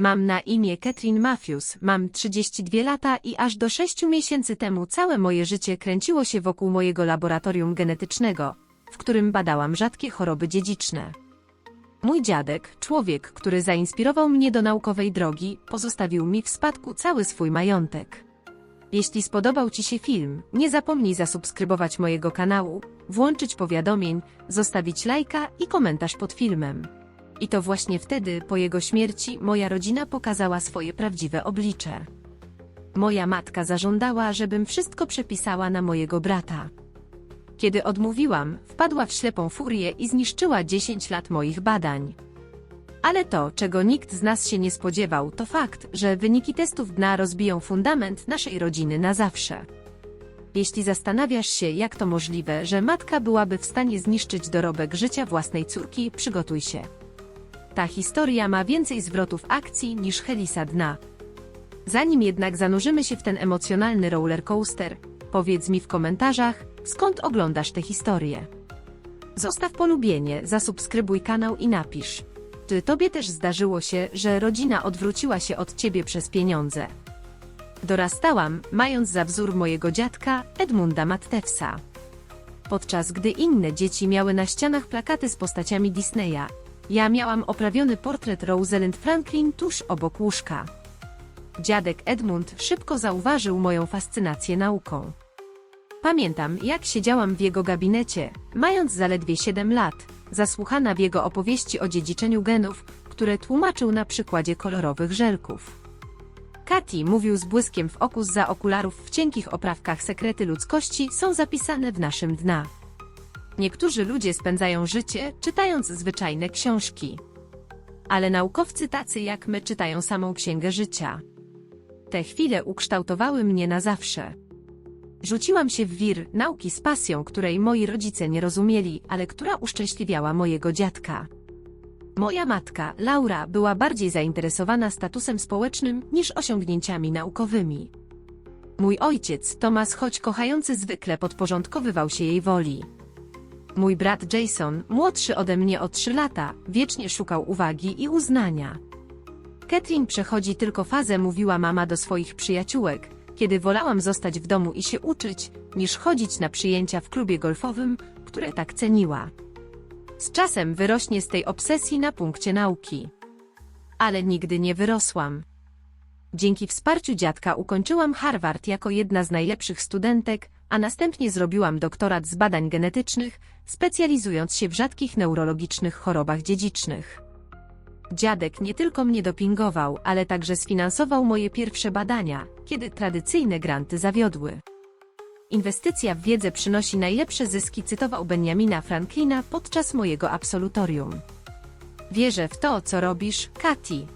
Mam na imię Catherine Matthews, mam 32 lata i aż do 6 miesięcy temu całe moje życie kręciło się wokół mojego laboratorium genetycznego, w którym badałam rzadkie choroby dziedziczne. Mój dziadek, człowiek, który zainspirował mnie do naukowej drogi, pozostawił mi w spadku cały swój majątek. Jeśli spodobał Ci się film, nie zapomnij zasubskrybować mojego kanału, włączyć powiadomień, zostawić lajka i komentarz pod filmem. I to właśnie wtedy, po jego śmierci, moja rodzina pokazała swoje prawdziwe oblicze. Moja matka zażądała, żebym wszystko przepisała na mojego brata. Kiedy odmówiłam, wpadła w ślepą furię i zniszczyła 10 lat moich badań. Ale to, czego nikt z nas się nie spodziewał, to fakt, że wyniki testów DNA rozbiją fundament naszej rodziny na zawsze. Jeśli zastanawiasz się, jak to możliwe, że matka byłaby w stanie zniszczyć dorobek życia własnej córki, przygotuj się. Ta historia ma więcej zwrotów akcji niż helisa dna. Zanim jednak zanurzymy się w ten emocjonalny rollercoaster, powiedz mi w komentarzach, skąd oglądasz tę historię. Zostaw polubienie, zasubskrybuj kanał i napisz, czy tobie też zdarzyło się, że rodzina odwróciła się od ciebie przez pieniądze. Dorastałam, mając za wzór mojego dziadka, Edmunda Matthewsa. Podczas gdy inne dzieci miały na ścianach plakaty z postaciami Disneya, ja miałam oprawiony portret Rosalind Franklin tuż obok łóżka. Dziadek Edmund szybko zauważył moją fascynację nauką. Pamiętam, jak siedziałam w jego gabinecie, mając zaledwie 7 lat, zasłuchana w jego opowieści o dziedziczeniu genów, które tłumaczył na przykładzie kolorowych żelków. Katy mówił z błyskiem w oku zza okularów w cienkich oprawkach: sekrety ludzkości są zapisane w naszym DNA. Niektórzy ludzie spędzają życie, czytając zwyczajne książki. Ale naukowcy tacy jak my czytają samą księgę życia. Te chwile ukształtowały mnie na zawsze. Rzuciłam się w wir nauki z pasją, której moi rodzice nie rozumieli, ale która uszczęśliwiała mojego dziadka. Moja matka, Laura, była bardziej zainteresowana statusem społecznym niż osiągnięciami naukowymi. Mój ojciec, Thomas, choć kochający, zwykle podporządkowywał się jej woli. Mój brat Jason, młodszy ode mnie o 3 lata, wiecznie szukał uwagi i uznania. Catherine przechodzi tylko fazę, mówiła mama do swoich przyjaciółek, kiedy wolałam zostać w domu i się uczyć, niż chodzić na przyjęcia w klubie golfowym, które tak ceniła. Z czasem wyrośnie z tej obsesji na punkcie nauki. Ale nigdy nie wyrosłam. Dzięki wsparciu dziadka ukończyłam Harvard jako jedna z najlepszych studentek, a następnie zrobiłam doktorat z badań genetycznych, specjalizując się w rzadkich neurologicznych chorobach dziedzicznych. Dziadek nie tylko mnie dopingował, ale także sfinansował moje pierwsze badania, kiedy tradycyjne granty zawiodły. Inwestycja w wiedzę przynosi najlepsze zyski, cytował Benjamina Franklina podczas mojego absolutorium. Wierzę w to, co robisz, Katy.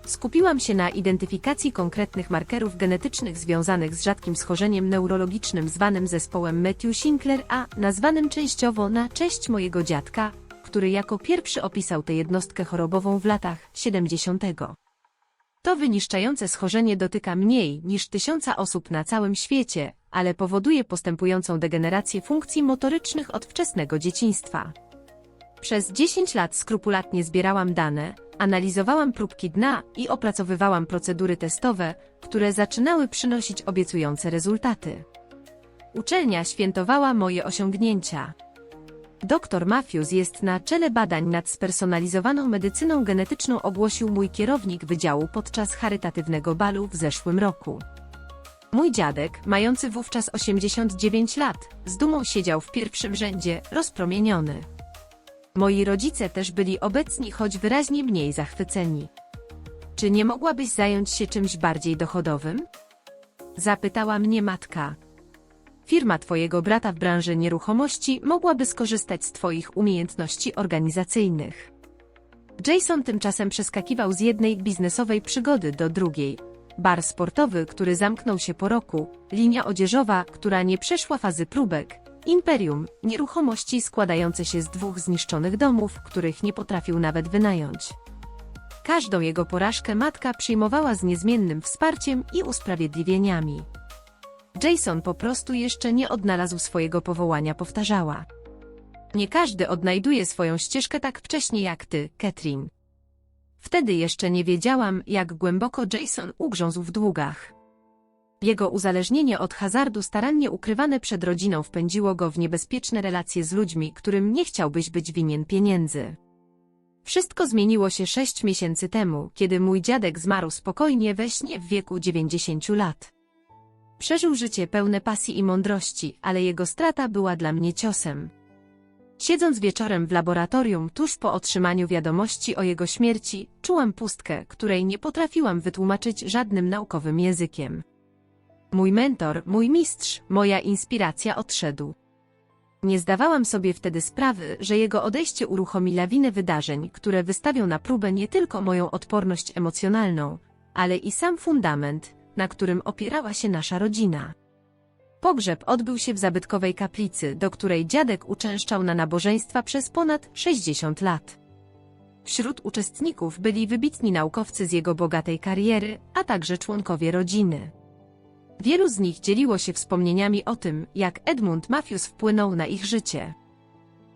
Skupiłam się na identyfikacji konkretnych markerów genetycznych związanych z rzadkim schorzeniem neurologicznym zwanym zespołem Matthews-Sinclair A, nazwanym częściowo na cześć mojego dziadka, który jako pierwszy opisał tę jednostkę chorobową w latach 70. To wyniszczające schorzenie dotyka mniej niż 1000 osób na całym świecie, ale powoduje postępującą degenerację funkcji motorycznych od wczesnego dzieciństwa. Przez 10 lat skrupulatnie zbierałam dane, analizowałam próbki DNA i opracowywałam procedury testowe, które zaczynały przynosić obiecujące rezultaty. Uczelnia świętowała moje osiągnięcia. Dr Matthews jest na czele badań nad spersonalizowaną medycyną genetyczną, ogłosił mój kierownik wydziału podczas charytatywnego balu w zeszłym roku. Mój dziadek, mający wówczas 89 lat, z dumą siedział w pierwszym rzędzie, rozpromieniony. Moi rodzice też byli obecni, choć wyraźnie mniej zachwyceni. Czy nie mogłabyś zająć się czymś bardziej dochodowym? Zapytała mnie matka. Firma twojego brata w branży nieruchomości mogłaby skorzystać z twoich umiejętności organizacyjnych. Jason tymczasem przeskakiwał z jednej biznesowej przygody do drugiej. Bar sportowy, który zamknął się po roku, linia odzieżowa, która nie przeszła fazy próbek, imperium, nieruchomości składające się z 2 zniszczonych domów, których nie potrafił nawet wynająć. Każdą jego porażkę matka przyjmowała z niezmiennym wsparciem i usprawiedliwieniami. Jason po prostu jeszcze nie odnalazł swojego powołania, powtarzała. Nie każdy odnajduje swoją ścieżkę tak wcześnie jak ty, Catherine. Wtedy jeszcze nie wiedziałam, jak głęboko Jason ugrzązł w długach. Jego uzależnienie od hazardu starannie ukrywane przed rodziną wpędziło go w niebezpieczne relacje z ludźmi, którym nie chciałbyś być winien pieniędzy. Wszystko zmieniło się 6 miesięcy temu, kiedy mój dziadek zmarł spokojnie we śnie w wieku 90 lat. Przeżył życie pełne pasji i mądrości, ale jego strata była dla mnie ciosem. Siedząc wieczorem w laboratorium tuż po otrzymaniu wiadomości o jego śmierci, czułam pustkę, której nie potrafiłam wytłumaczyć żadnym naukowym językiem. Mój mentor, mój mistrz, moja inspiracja odszedł. Nie zdawałam sobie wtedy sprawy, że jego odejście uruchomi lawinę wydarzeń, które wystawią na próbę nie tylko moją odporność emocjonalną, ale i sam fundament, na którym opierała się nasza rodzina. Pogrzeb odbył się w zabytkowej kaplicy, do której dziadek uczęszczał na nabożeństwa przez ponad 60 lat. Wśród uczestników byli wybitni naukowcy z jego bogatej kariery, a także członkowie rodziny. Wielu z nich dzieliło się wspomnieniami o tym, jak Edmund Matthews wpłynął na ich życie.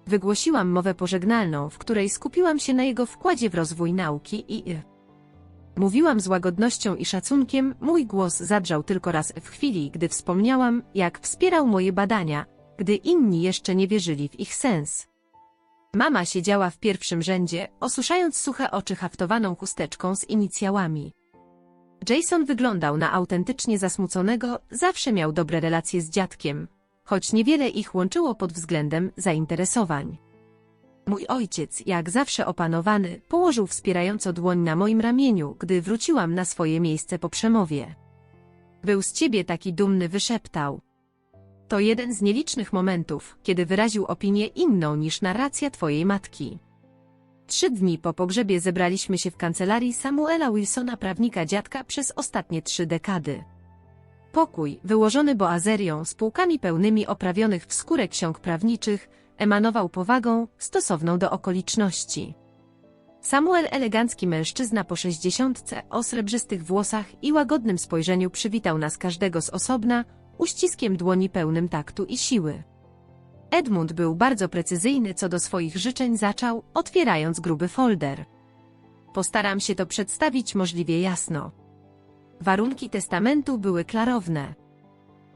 Wygłosiłam mowę pożegnalną, w której skupiłam się na jego wkładzie w rozwój nauki i mówiłam z łagodnością i szacunkiem, mój głos zadrżał tylko raz w chwili, gdy wspomniałam, jak wspierał moje badania, gdy inni jeszcze nie wierzyli w ich sens. Mama siedziała w pierwszym rzędzie, osuszając suche oczy haftowaną chusteczką z inicjałami. Jason wyglądał na autentycznie zasmuconego, zawsze miał dobre relacje z dziadkiem, choć niewiele ich łączyło pod względem zainteresowań. Mój ojciec, jak zawsze opanowany, położył wspierająco dłoń na moim ramieniu, gdy wróciłam na swoje miejsce po przemowie. Był z ciebie taki dumny, wyszeptał. To jeden z nielicznych momentów, kiedy wyraził opinię inną niż narracja twojej matki. 3 dni po pogrzebie zebraliśmy się w kancelarii Samuela Wilsona, prawnika dziadka, przez ostatnie 3 dekady. Pokój, wyłożony boazerią z półkami pełnymi oprawionych w skórę ksiąg prawniczych, emanował powagą stosowną do okoliczności. Samuel, elegancki mężczyzna po 60, o srebrzystych włosach i łagodnym spojrzeniu, przywitał nas każdego z osobna, uściskiem dłoni pełnym taktu i siły. Edmund był bardzo precyzyjny co do swoich życzeń, zaczął, otwierając gruby folder. Postaram się to przedstawić możliwie jasno. Warunki testamentu były klarowne.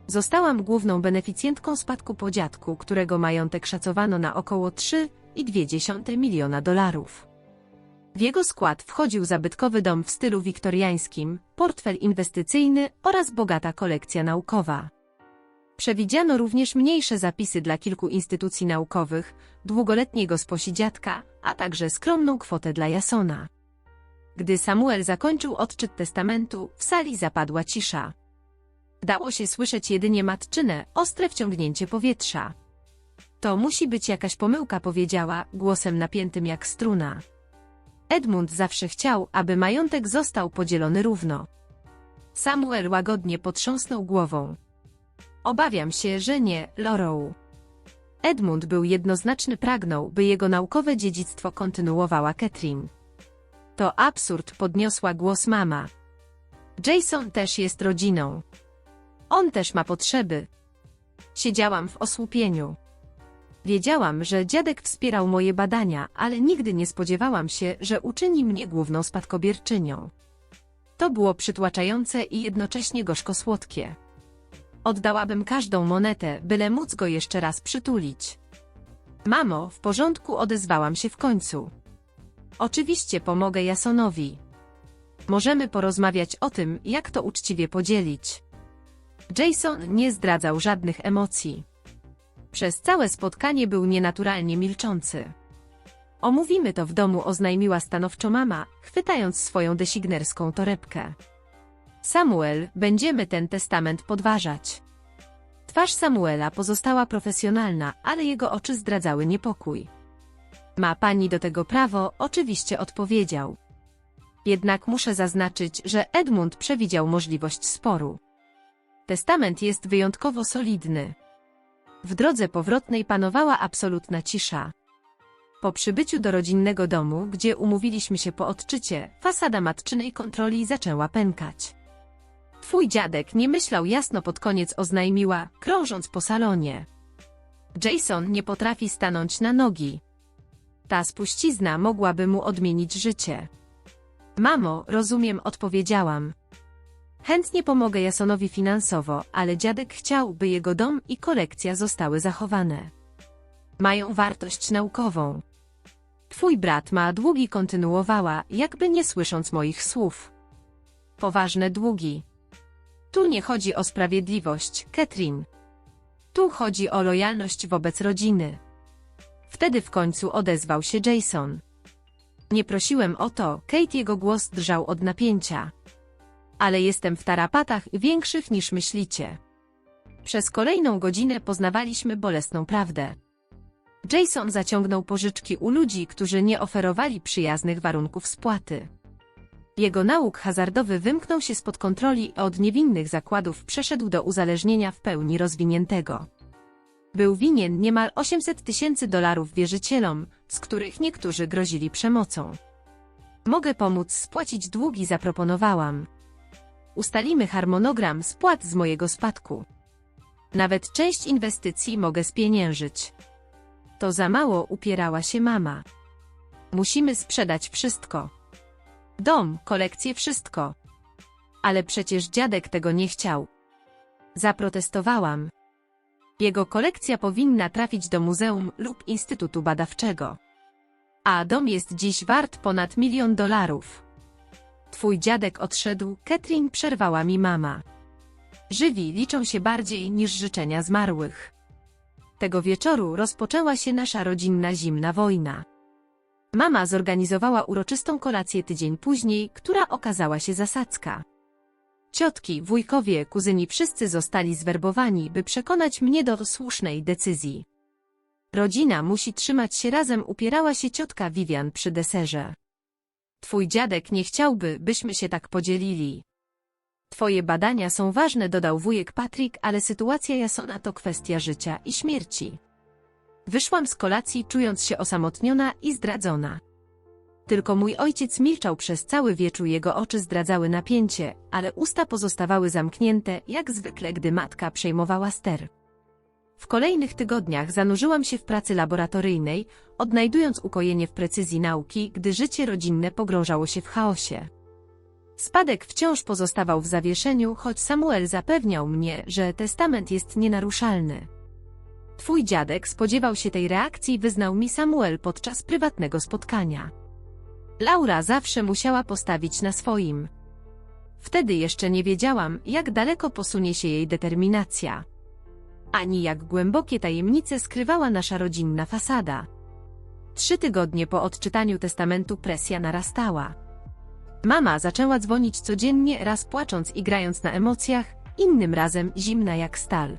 Zostałam główną beneficjentką spadku po dziadku, którego majątek szacowano na około $3,2 miliona. W jego skład wchodził zabytkowy dom w stylu wiktoriańskim, portfel inwestycyjny oraz bogata kolekcja naukowa. Przewidziano również mniejsze zapisy dla kilku instytucji naukowych, długoletniej gosposi dziadka, a także skromną kwotę dla Jasona. Gdy Samuel zakończył odczyt testamentu, w sali zapadła cisza. Dało się słyszeć jedynie matczyne, ostre wciągnięcie powietrza. To musi być jakaś pomyłka, powiedziała, głosem napiętym jak struna. Edmund zawsze chciał, aby majątek został podzielony równo. Samuel łagodnie potrząsnął głową. Obawiam się, że nie, Laurel. Edmund był jednoznaczny, pragnął, by jego naukowe dziedzictwo kontynuowała Catherine. To absurd, podniosła głos mama. Jason też jest rodziną. On też ma potrzeby. Siedziałam w osłupieniu. Wiedziałam, że dziadek wspierał moje badania, ale nigdy nie spodziewałam się, że uczyni mnie główną spadkobierczynią. To było przytłaczające i jednocześnie gorzko-słodkie. Oddałabym każdą monetę, byle móc go jeszcze raz przytulić. Mamo, w porządku, odezwałam się w końcu. Oczywiście pomogę Jasonowi. Możemy porozmawiać o tym, jak to uczciwie podzielić. Jason nie zdradzał żadnych emocji. Przez całe spotkanie był nienaturalnie milczący. Omówimy to w domu, oznajmiła stanowczo mama, chwytając swoją designerską torebkę. Samuel, będziemy ten testament podważać. Twarz Samuela pozostała profesjonalna, ale jego oczy zdradzały niepokój. Ma pani do tego prawo, oczywiście, odpowiedział. Jednak muszę zaznaczyć, że Edmund przewidział możliwość sporu. Testament jest wyjątkowo solidny. W drodze powrotnej panowała absolutna cisza. Po przybyciu do rodzinnego domu, gdzie umówiliśmy się po odczycie, fasada matczynej kontroli zaczęła pękać. Twój dziadek nie myślał jasno, pod koniec oznajmiła, krążąc po salonie. Jason nie potrafi stanąć na nogi. Ta spuścizna mogłaby mu odmienić życie. Mamo, rozumiem, odpowiedziałam. Chętnie pomogę Jasonowi finansowo, ale dziadek chciał, by jego dom i kolekcja zostały zachowane. Mają wartość naukową. Twój brat ma długi, kontynuowała, jakby nie słysząc moich słów. Poważne długi. Tu nie chodzi o sprawiedliwość, Catherine. Tu chodzi o lojalność wobec rodziny. Wtedy w końcu odezwał się Jason. Nie prosiłem o to, Kate, jego głos drżał od napięcia. Ale jestem w tarapatach większych niż myślicie. Przez kolejną godzinę poznawaliśmy bolesną prawdę. Jason zaciągnął pożyczki u ludzi, którzy nie oferowali przyjaznych warunków spłaty. Jego nauk hazardowy wymknął się spod kontroli, a od niewinnych zakładów przeszedł do uzależnienia w pełni rozwiniętego. Był winien niemal $800,000 wierzycielom, z których niektórzy grozili przemocą. Mogę pomóc spłacić długi, zaproponowałam. Ustalimy harmonogram spłat z mojego spadku. Nawet część inwestycji mogę spieniężyć. To za mało, upierała się mama. Musimy sprzedać wszystko. Dom, kolekcję, wszystko. Ale przecież dziadek tego nie chciał. Zaprotestowałam. Jego kolekcja powinna trafić do muzeum lub instytutu badawczego. A dom jest dziś wart ponad $1 milion. Twój dziadek odszedł, Catherine, przerwała mi mama. Żywi liczą się bardziej niż życzenia zmarłych. Tego wieczoru rozpoczęła się nasza rodzinna zimna wojna. Mama zorganizowała uroczystą kolację tydzień później, która okazała się zasadzka. Ciotki, wujkowie, kuzyni wszyscy zostali zwerbowani, by przekonać mnie do słusznej decyzji. Rodzina musi trzymać się razem, upierała się ciotka Vivian przy deserze. Twój dziadek nie chciałby, byśmy się tak podzielili. Twoje badania są ważne, dodał wujek Patrick, ale sytuacja Jasona to kwestia życia i śmierci. Wyszłam z kolacji, czując się osamotniona i zdradzona. Tylko mój ojciec milczał przez cały wieczór, jego oczy zdradzały napięcie, ale usta pozostawały zamknięte, jak zwykle, gdy matka przejmowała ster. W kolejnych tygodniach zanurzyłam się w pracy laboratoryjnej, odnajdując ukojenie w precyzji nauki, gdy życie rodzinne pogrążało się w chaosie. Spadek wciąż pozostawał w zawieszeniu, choć Samuel zapewniał mnie, że testament jest nienaruszalny. Twój dziadek spodziewał się tej reakcji, wyznał mi Samuel podczas prywatnego spotkania. Laura zawsze musiała postawić na swoim. Wtedy jeszcze nie wiedziałam, jak daleko posunie się jej determinacja. Ani jak głębokie tajemnice skrywała nasza rodzinna fasada. 3 tygodnie po odczytaniu testamentu presja narastała. Mama zaczęła dzwonić codziennie, raz płacząc i grając na emocjach, innym razem zimna jak stal.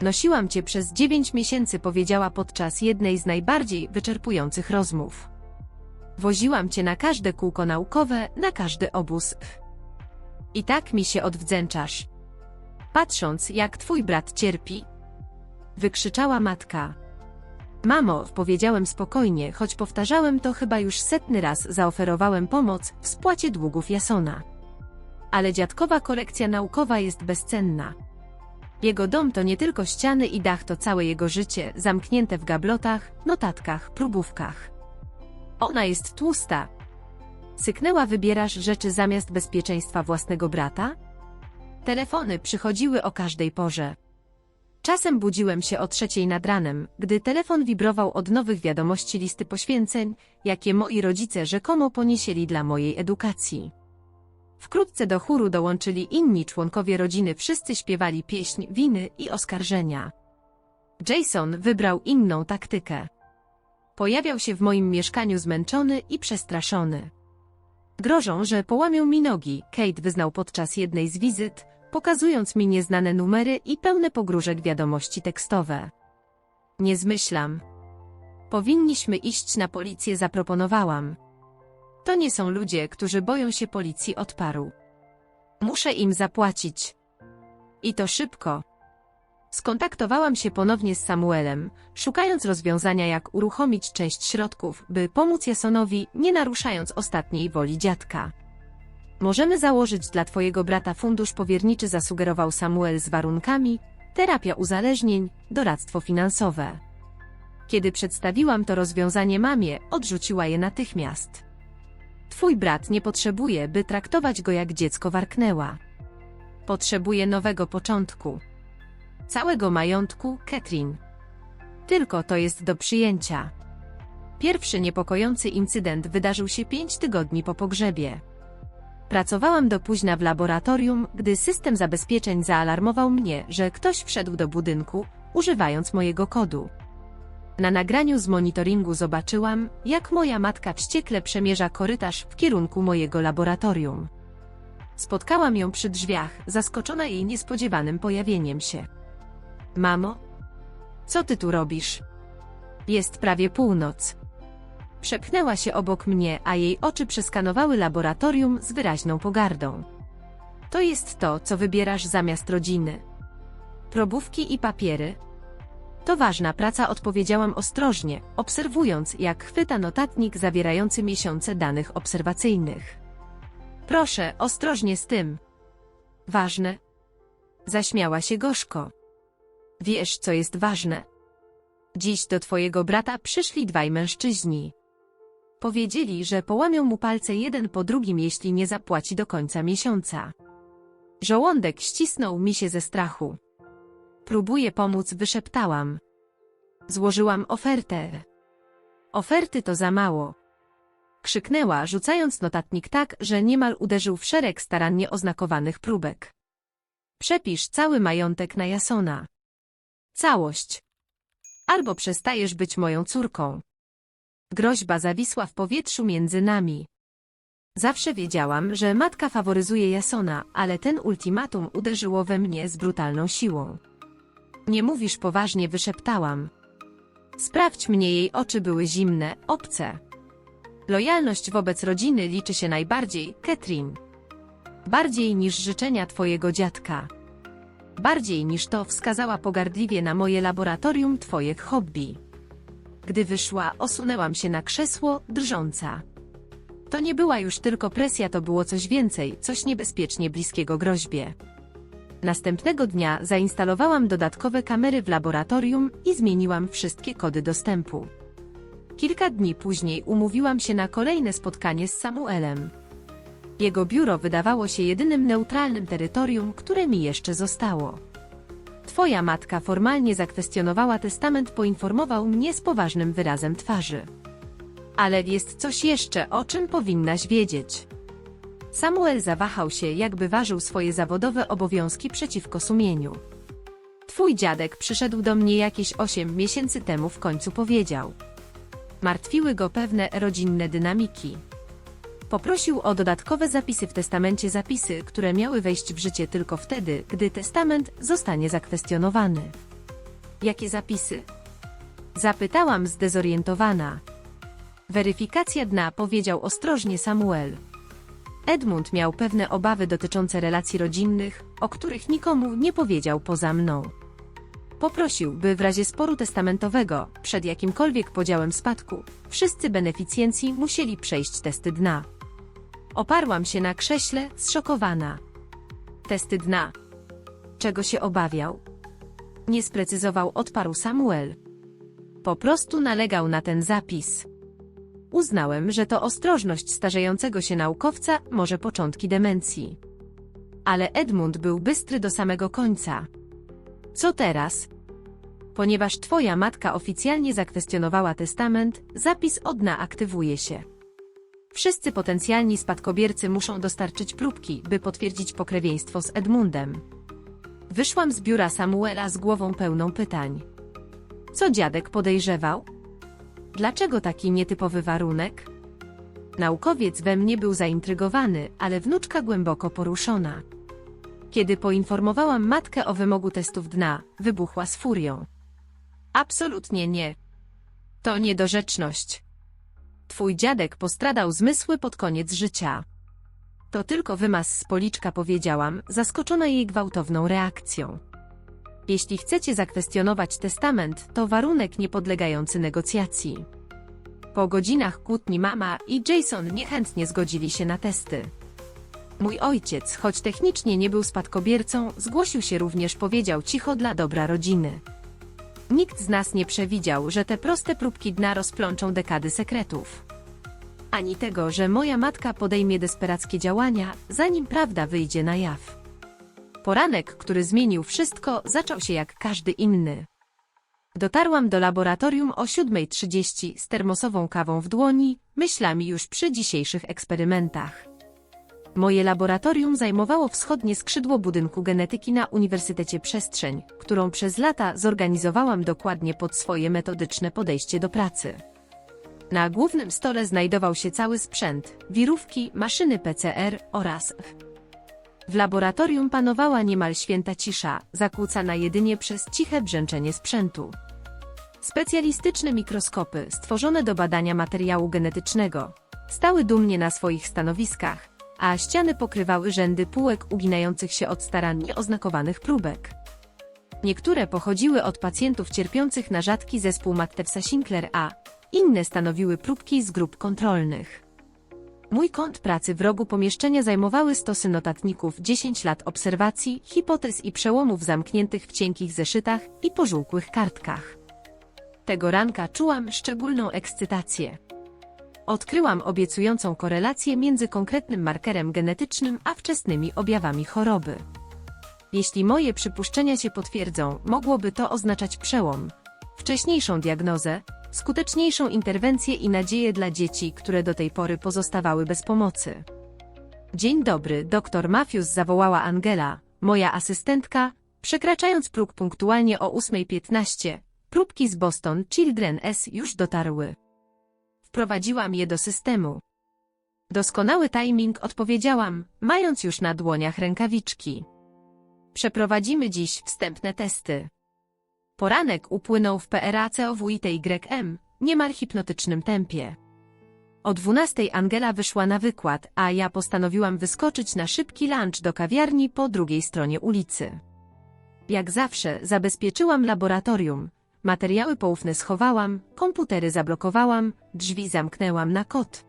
Nosiłam cię przez 9 miesięcy, powiedziała podczas jednej z najbardziej wyczerpujących rozmów. Woziłam cię na każde kółko naukowe, na każdy obóz. I tak mi się odwdzięczasz. Patrząc, jak twój brat cierpi, wykrzyczała matka. Mamo, powiedziałem spokojnie, choć powtarzałem to chyba już 100 raz, zaoferowałem pomoc w spłacie długów Jasona. Ale dziadkowa kolekcja naukowa jest bezcenna. Jego dom to nie tylko ściany i dach, to całe jego życie, zamknięte w gablotach, notatkach, próbówkach. Ona jest tłusta. Syknęła. Wybierasz rzeczy zamiast bezpieczeństwa własnego brata? Telefony przychodziły o każdej porze. Czasem budziłem się o 3 nad ranem, gdy telefon wibrował od nowych wiadomości, listy poświęceń, jakie moi rodzice rzekomo poniesieli dla mojej edukacji. Wkrótce do chóru dołączyli inni członkowie rodziny, wszyscy śpiewali pieśń winy i oskarżenia. Jason wybrał inną taktykę. Pojawiał się w moim mieszkaniu zmęczony i przestraszony. Grożą, że połamią mi nogi, Kate wyznał podczas jednej z wizyt, pokazując mi nieznane numery i pełne pogróżek wiadomości tekstowe. Nie zmyślam. Powinniśmy iść na policję, zaproponowałam. To nie są ludzie, którzy boją się policji, odparł. Muszę im zapłacić. I to szybko. Skontaktowałam się ponownie z Samuelem, szukając rozwiązania, jak uruchomić część środków, by pomóc Jasonowi, nie naruszając ostatniej woli dziadka. Możemy założyć dla twojego brata fundusz powierniczy, zasugerował Samuel, z warunkami: terapia uzależnień, doradztwo finansowe. Kiedy przedstawiłam to rozwiązanie mamie, odrzuciła je natychmiast. Twój brat nie potrzebuje, by traktować go jak dziecko, warknęła. Potrzebuje nowego początku. Całego majątku, Catherine. Tylko to jest do przyjęcia. Pierwszy niepokojący incydent wydarzył się 5 tygodni po pogrzebie. Pracowałam do późna w laboratorium, gdy system zabezpieczeń zaalarmował mnie, że ktoś wszedł do budynku, używając mojego kodu. Na nagraniu z monitoringu zobaczyłam, jak moja matka wściekle przemierza korytarz w kierunku mojego laboratorium. Spotkałam ją przy drzwiach, zaskoczona jej niespodziewanym pojawieniem się. Mamo? Co ty tu robisz? Jest prawie północ. Przepchnęła się obok mnie, a jej oczy przeskanowały laboratorium z wyraźną pogardą. To jest to, co wybierasz zamiast rodziny. Probówki i papiery? To ważna praca, odpowiedziałam ostrożnie, obserwując, jak chwyta notatnik zawierający miesiące danych obserwacyjnych. Proszę, ostrożnie z tym. Ważne? Zaśmiała się gorzko. Wiesz, co jest ważne? Dziś do twojego brata przyszli 2 mężczyźni. Powiedzieli, że połamią mu palce jeden po drugim, jeśli nie zapłaci do końca miesiąca. Żołądek ścisnął mi się ze strachu. Próbuję pomóc, wyszeptałam. Złożyłam ofertę. Oferty to za mało. Krzyknęła, rzucając notatnik tak, że niemal uderzył w szereg starannie oznakowanych próbek. Przepisz cały majątek na Jasona. Całość. Albo przestajesz być moją córką. Groźba zawisła w powietrzu między nami. Zawsze wiedziałam, że matka faworyzuje Jasona, ale ten ultimatum uderzyło we mnie z brutalną siłą. Nie mówisz poważnie, wyszeptałam. Sprawdź mnie, jej oczy były zimne, obce. Lojalność wobec rodziny liczy się najbardziej, Catherine. Bardziej niż życzenia twojego dziadka. Bardziej niż to, wskazała pogardliwie na moje laboratorium, twoje hobby. Gdy wyszła, osunęłam się na krzesło, drżąca. To nie była już tylko presja, to było coś więcej, coś niebezpiecznie bliskiego groźbie. Następnego dnia zainstalowałam dodatkowe kamery w laboratorium i zmieniłam wszystkie kody dostępu. Kilka dni później umówiłam się na kolejne spotkanie z Samuelem. Jego biuro wydawało się jedynym neutralnym terytorium, które mi jeszcze zostało. Twoja matka formalnie zakwestionowała testament, poinformował mnie z poważnym wyrazem twarzy. Ale jest coś jeszcze, o czym powinnaś wiedzieć. Samuel zawahał się, jakby ważył swoje zawodowe obowiązki przeciwko sumieniu. Twój dziadek przyszedł do mnie jakieś 8 miesięcy temu, w końcu powiedział. Martwiły go pewne rodzinne dynamiki. Poprosił o dodatkowe zapisy w testamencie, zapisy, które miały wejść w życie tylko wtedy, gdy testament zostanie zakwestionowany. Jakie zapisy? Zapytałam zdezorientowana. Weryfikacja dna, powiedział ostrożnie Samuel. Edmund miał pewne obawy dotyczące relacji rodzinnych, o których nikomu nie powiedział poza mną. Poprosił, by w razie sporu testamentowego, przed jakimkolwiek podziałem spadku, wszyscy beneficjenci musieli przejść testy dna. Oparłam się na krześle, zszokowana. Testy dna. Czego się obawiał? Nie sprecyzował, odparł Samuel. Po prostu nalegał na ten zapis. Uznałem, że to ostrożność starzejącego się naukowca, może początki demencji. Ale Edmund był bystry do samego końca. Co teraz? Ponieważ twoja matka oficjalnie zakwestionowała testament, zapis od dna aktywuje się. Wszyscy potencjalni spadkobiercy muszą dostarczyć próbki, by potwierdzić pokrewieństwo z Edmundem. Wyszłam z biura Samuela z głową pełną pytań. Co dziadek podejrzewał? Dlaczego taki nietypowy warunek? Naukowiec we mnie był zaintrygowany, ale wnuczka głęboko poruszona. Kiedy poinformowałam matkę o wymogu testów dna, wybuchła z furią. Absolutnie nie. To niedorzeczność. Twój dziadek postradał zmysły pod koniec życia. To tylko wymaz z policzka, powiedziałam, zaskoczona jej gwałtowną reakcją. Jeśli chcecie zakwestionować testament, to warunek niepodlegający negocjacji. Po godzinach kłótni mama i Jason niechętnie zgodzili się na testy. Mój ojciec, choć technicznie nie był spadkobiercą, zgłosił się również, powiedział cicho, dla dobra rodziny. Nikt z nas nie przewidział, że te proste próbki dna rozplączą dekady sekretów. ani tego, że moja matka podejmie desperackie działania, zanim prawda wyjdzie na jaw. Poranek, który zmienił wszystko, zaczął się jak każdy inny. Dotarłam do laboratorium o 7:30 z termosową kawą w dłoni, myślami już przy dzisiejszych eksperymentach. Moje laboratorium zajmowało wschodnie skrzydło budynku genetyki na Uniwersytecie Przestrzeń, którą przez lata zorganizowałam dokładnie pod swoje metodyczne podejście do pracy. Na głównym stole znajdował się cały sprzęt, wirówki, maszyny PCR oraz w laboratorium panowała niemal święta cisza, zakłócana jedynie przez ciche brzęczenie sprzętu. Specjalistyczne mikroskopy, stworzone do badania materiału genetycznego, stały dumnie na swoich stanowiskach, a ściany pokrywały rzędy półek uginających się od starannie oznakowanych próbek. Niektóre pochodziły od pacjentów cierpiących na rzadki zespół Mattewsa-Sinclair, a inne stanowiły próbki z grup kontrolnych. Mój kąt pracy w rogu pomieszczenia zajmowały stosy notatników, 10 lat obserwacji, hipotez i przełomów zamkniętych w cienkich zeszytach i pożółkłych kartkach. Tego ranka czułam szczególną ekscytację. Odkryłam obiecującą korelację między konkretnym markerem genetycznym a wczesnymi objawami choroby. Jeśli moje przypuszczenia się potwierdzą, mogłoby to oznaczać przełom, wcześniejszą diagnozę, skuteczniejszą interwencję i nadzieję dla dzieci, które do tej pory pozostawały bez pomocy. Dzień dobry, dr Matthews, zawołała Angela, moja asystentka, przekraczając próg punktualnie o 8:15. Próbki z Boston Children's już dotarły. Wprowadziłam je do systemu. Doskonały timing, odpowiedziałam, mając już na dłoniach rękawiczki. Przeprowadzimy dziś wstępne testy. Poranek upłynął w PRACOWITYM, niemal hipnotycznym tempie. O 12:00 Angela wyszła na wykład, a ja postanowiłam wyskoczyć na szybki lunch do kawiarni po drugiej stronie ulicy. Jak zawsze zabezpieczyłam laboratorium, materiały poufne schowałam, komputery zablokowałam, drzwi zamknęłam na kod.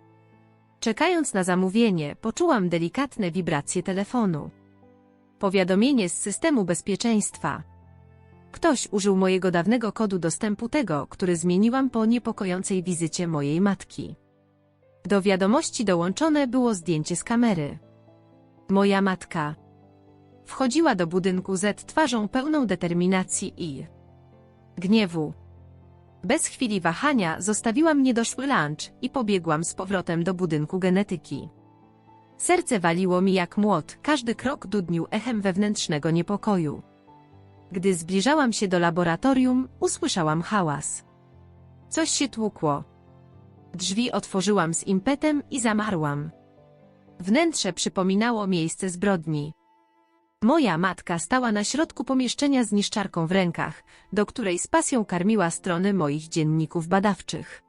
Czekając na zamówienie, poczułam delikatne wibracje telefonu. Powiadomienie z systemu bezpieczeństwa. Ktoś użył mojego dawnego kodu dostępu, tego, który zmieniłam po niepokojącej wizycie mojej matki. Do wiadomości dołączone było zdjęcie z kamery. Moja matka wchodziła do budynku z twarzą pełną determinacji i gniewu. Bez chwili wahania zostawiłam niedoszły lunch i pobiegłam z powrotem do budynku genetyki. Serce waliło mi jak młot, każdy krok dudnił echem wewnętrznego niepokoju. Gdy zbliżałam się do laboratorium, usłyszałam hałas. Coś się tłukło. Drzwi otworzyłam z impetem i zamarłam. Wnętrze przypominało miejsce zbrodni. Moja matka stała na środku pomieszczenia z niszczarką w rękach, do której z pasją karmiła strony moich dzienników badawczych.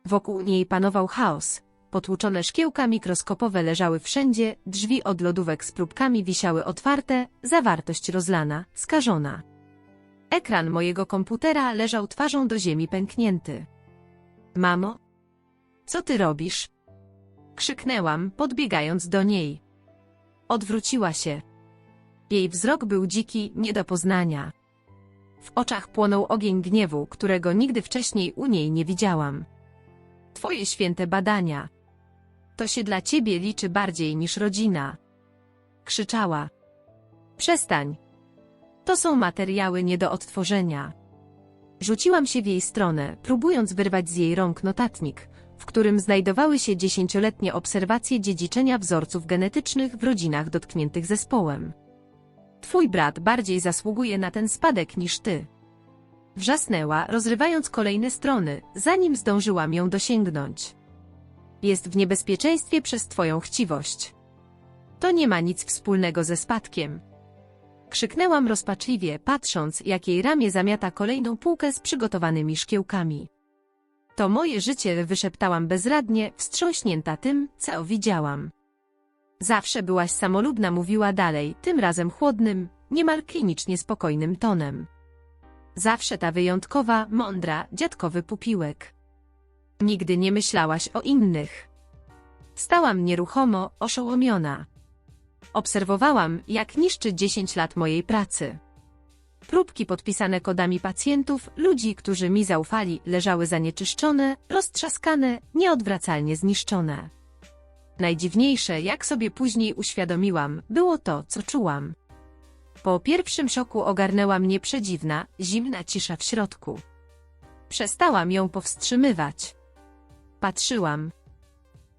Wokół niej panował chaos. Potłuczone szkiełka mikroskopowe leżały wszędzie, drzwi od lodówek z próbkami wisiały otwarte, zawartość rozlana, skażona. Ekran mojego komputera leżał twarzą do ziemi pęknięty. Mamo? Co ty robisz? Krzyknęłam, podbiegając do niej. Odwróciła się. Jej wzrok był dziki, nie do poznania. W oczach płonął ogień gniewu, którego nigdy wcześniej u niej nie widziałam. Twoje święte badania. To się dla ciebie liczy bardziej niż rodzina. Krzyczała. Przestań. To są materiały nie do odtworzenia. Rzuciłam się w jej stronę, próbując wyrwać z jej rąk notatnik, w którym znajdowały się 10-letnie obserwacje dziedziczenia wzorców genetycznych w rodzinach dotkniętych zespołem. Twój brat bardziej zasługuje na ten spadek niż ty. Wrzasnęła, rozrywając kolejne strony, zanim zdążyłam ją dosięgnąć. Jest w niebezpieczeństwie przez twoją chciwość. To nie ma nic wspólnego ze spadkiem. Krzyknęłam rozpaczliwie, patrząc, jak jej ramię zamiata kolejną półkę z przygotowanymi szkiełkami. To moje życie, wyszeptałam bezradnie, wstrząśnięta tym, co widziałam. Zawsze byłaś samolubna, mówiła dalej, tym razem chłodnym, niemal klinicznie spokojnym tonem. Zawsze ta wyjątkowa, mądra, dziadkowy pupiłek. Nigdy nie myślałaś o innych. Stałam nieruchomo, oszołomiona. Obserwowałam, jak niszczy 10 lat mojej pracy. Próbki podpisane kodami pacjentów, ludzi, którzy mi zaufali, leżały zanieczyszczone, roztrzaskane, nieodwracalnie zniszczone. Najdziwniejsze, jak sobie później uświadomiłam, było to, co czułam. Po pierwszym szoku ogarnęła mnie przedziwna, zimna cisza w środku. Przestałam ją powstrzymywać. Patrzyłam.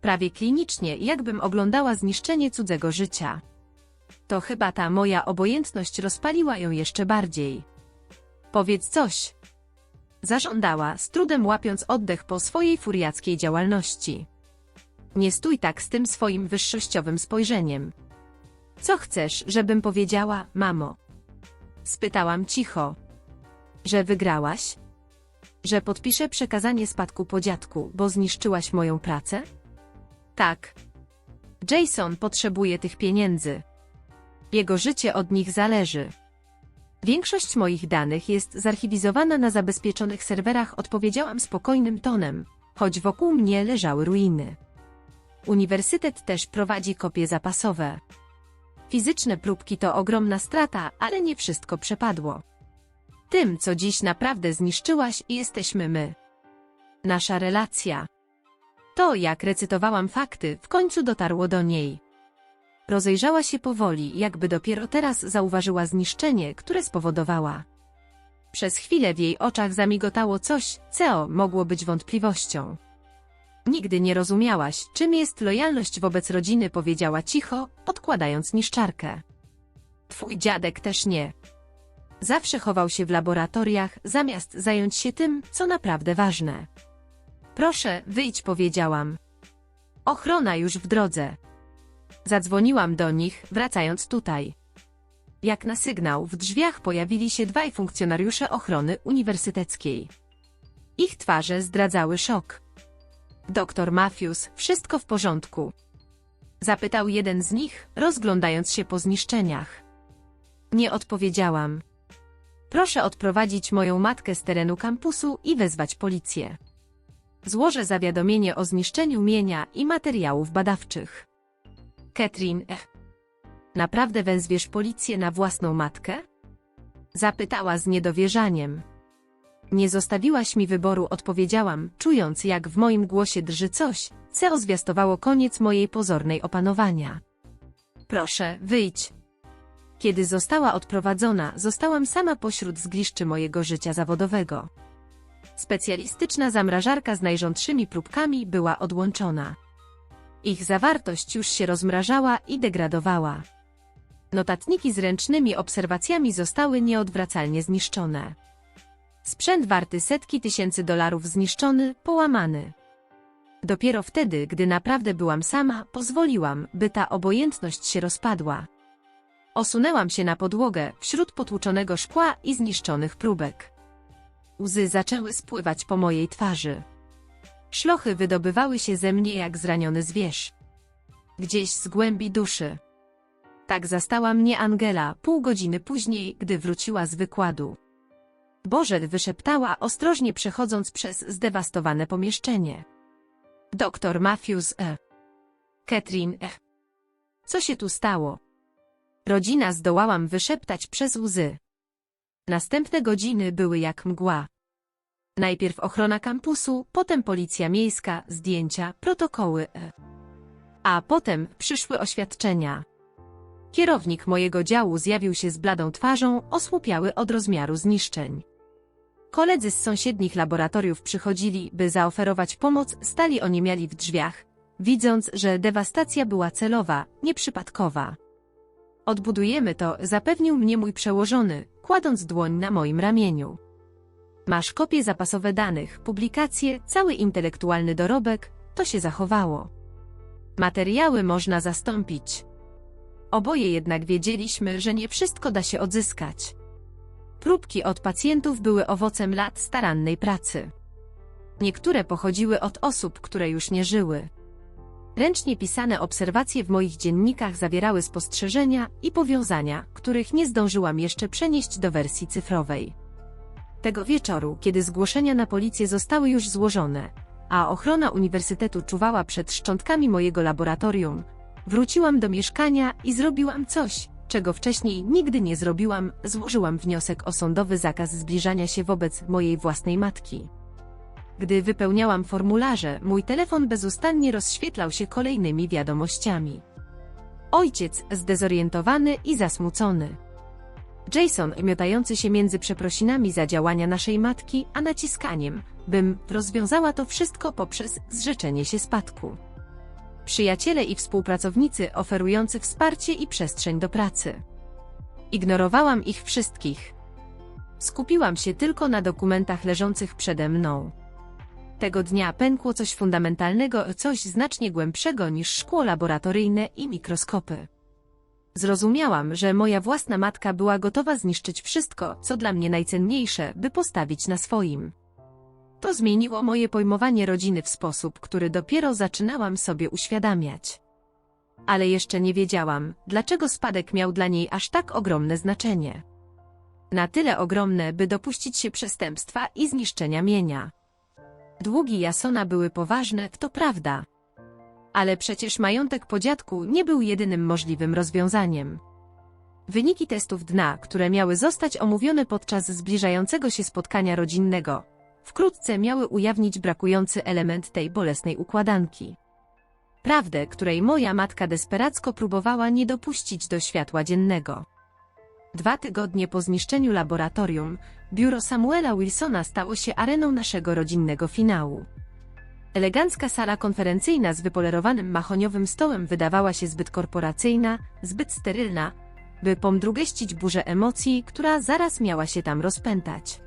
Prawie klinicznie, jakbym oglądała zniszczenie cudzego życia. To chyba ta moja obojętność rozpaliła ją jeszcze bardziej. Powiedz coś. Zażądała, z trudem łapiąc oddech po swojej furiackiej działalności. Nie stój tak z tym swoim wyższościowym spojrzeniem. Co chcesz, żebym powiedziała, mamo? Spytałam cicho. Że wygrałaś? Że podpiszę przekazanie spadku po dziadku, bo zniszczyłaś moją pracę? Tak. Jason potrzebuje tych pieniędzy. Jego życie od nich zależy. Większość moich danych jest zarchiwizowana na zabezpieczonych serwerach, odpowiedziałam spokojnym tonem, choć wokół mnie leżały ruiny. Uniwersytet też prowadzi kopie zapasowe. Fizyczne próbki to ogromna strata, ale nie wszystko przepadło. Tym, co dziś naprawdę zniszczyłaś, jesteśmy my. Nasza relacja. To, jak recytowałam fakty, w końcu dotarło do niej. Rozejrzała się powoli, jakby dopiero teraz zauważyła zniszczenie, które spowodowała. Przez chwilę w jej oczach zamigotało coś, co mogło być wątpliwością. Nigdy nie rozumiałaś, czym jest lojalność wobec rodziny, powiedziała cicho, odkładając niszczarkę. Twój dziadek też nie. Zawsze chował się w laboratoriach, zamiast zająć się tym, co naprawdę ważne. Proszę, wyjdź, powiedziałam. Ochrona już w drodze. Zadzwoniłam do nich, wracając tutaj. Jak na sygnał, w drzwiach pojawili się dwaj funkcjonariusze ochrony uniwersyteckiej. Ich twarze zdradzały szok. Doktor Matthews, wszystko w porządku? Zapytał jeden z nich, rozglądając się po zniszczeniach. Nie odpowiedziałam. Proszę odprowadzić moją matkę z terenu kampusu i wezwać policję. Złożę zawiadomienie o zniszczeniu mienia i materiałów badawczych. Catherine, naprawdę wezwiesz policję na własną matkę? Zapytała z niedowierzaniem. Nie zostawiłaś mi wyboru, odpowiedziałam, czując, jak w moim głosie drży coś, co zwiastowało koniec mojej pozornej opanowania. Proszę, wyjdź. Kiedy została odprowadzona, zostałam sama pośród zgliszczy mojego życia zawodowego. Specjalistyczna zamrażarka z najrządszymi próbkami była odłączona. Ich zawartość już się rozmrażała i degradowała. Notatniki z ręcznymi obserwacjami zostały nieodwracalnie zniszczone. Sprzęt warty setki tysięcy dolarów zniszczony, połamany. Dopiero wtedy, gdy naprawdę byłam sama, pozwoliłam, by ta obojętność się rozpadła. Osunęłam się na podłogę, wśród potłuczonego szkła i zniszczonych próbek. Łzy zaczęły spływać po mojej twarzy. Szlochy wydobywały się ze mnie jak zraniony zwierz. Gdzieś z głębi duszy. Tak zastała mnie Angela pół godziny później, gdy wróciła z wykładu. Boże, wyszeptała, ostrożnie przechodząc przez zdewastowane pomieszczenie. Doktor Matthews, Catherine, Co się tu stało? Rodzina, zdołałam wyszeptać przez łzy. Następne godziny były jak mgła. Najpierw ochrona kampusu, potem policja miejska, zdjęcia, protokoły. A potem przyszły oświadczenia. Kierownik mojego działu zjawił się z bladą twarzą, osłupiały od rozmiaru zniszczeń. Koledzy z sąsiednich laboratoriów przychodzili, by zaoferować pomoc, stali oniemiali w drzwiach, widząc, że dewastacja była celowa, nieprzypadkowa. Odbudujemy to, zapewnił mnie mój przełożony, kładąc dłoń na moim ramieniu. Masz kopie zapasowe danych, publikacje, cały intelektualny dorobek, to się zachowało. Materiały można zastąpić. Oboje jednak wiedzieliśmy, że nie wszystko da się odzyskać. Próbki od pacjentów były owocem lat starannej pracy. Niektóre pochodziły od osób, które już nie żyły. Ręcznie pisane obserwacje w moich dziennikach zawierały spostrzeżenia i powiązania, których nie zdążyłam jeszcze przenieść do wersji cyfrowej. Tego wieczoru, kiedy zgłoszenia na policję zostały już złożone, a ochrona uniwersytetu czuwała przed szczątkami mojego laboratorium, wróciłam do mieszkania i zrobiłam coś, czego wcześniej nigdy nie zrobiłam, złożyłam wniosek o sądowy zakaz zbliżania się wobec mojej własnej matki. Gdy wypełniałam formularze, mój telefon bezustannie rozświetlał się kolejnymi wiadomościami. Ojciec zdezorientowany i zasmucony. Jason miotający się między przeprosinami za działania naszej matki, a naciskaniem, bym rozwiązała to wszystko poprzez zrzeczenie się spadku. Przyjaciele i współpracownicy oferujący wsparcie i przestrzeń do pracy. Ignorowałam ich wszystkich. Skupiłam się tylko na dokumentach leżących przede mną. Tego dnia pękło coś fundamentalnego, coś znacznie głębszego niż szkło laboratoryjne i mikroskopy. Zrozumiałam, że moja własna matka była gotowa zniszczyć wszystko, co dla mnie najcenniejsze, by postawić na swoim. To zmieniło moje pojmowanie rodziny w sposób, który dopiero zaczynałam sobie uświadamiać. Ale jeszcze nie wiedziałam, dlaczego spadek miał dla niej aż tak ogromne znaczenie. Na tyle ogromne, by dopuścić się przestępstwa i zniszczenia mienia. Długi Jasona były poważne, to prawda. Ale przecież majątek po dziadku nie był jedynym możliwym rozwiązaniem. Wyniki testów dna, które miały zostać omówione podczas zbliżającego się spotkania rodzinnego, wkrótce miały ujawnić brakujący element tej bolesnej układanki. Prawdę, której moja matka desperacko próbowała nie dopuścić do światła dziennego. 2 tygodnie po zniszczeniu laboratorium, biuro Samuela Wilsona stało się areną naszego rodzinnego finału. Elegancka sala konferencyjna z wypolerowanym mahoniowym stołem wydawała się zbyt korporacyjna, zbyt sterylna, by pomdrugeścić burzę emocji, która zaraz miała się tam rozpętać.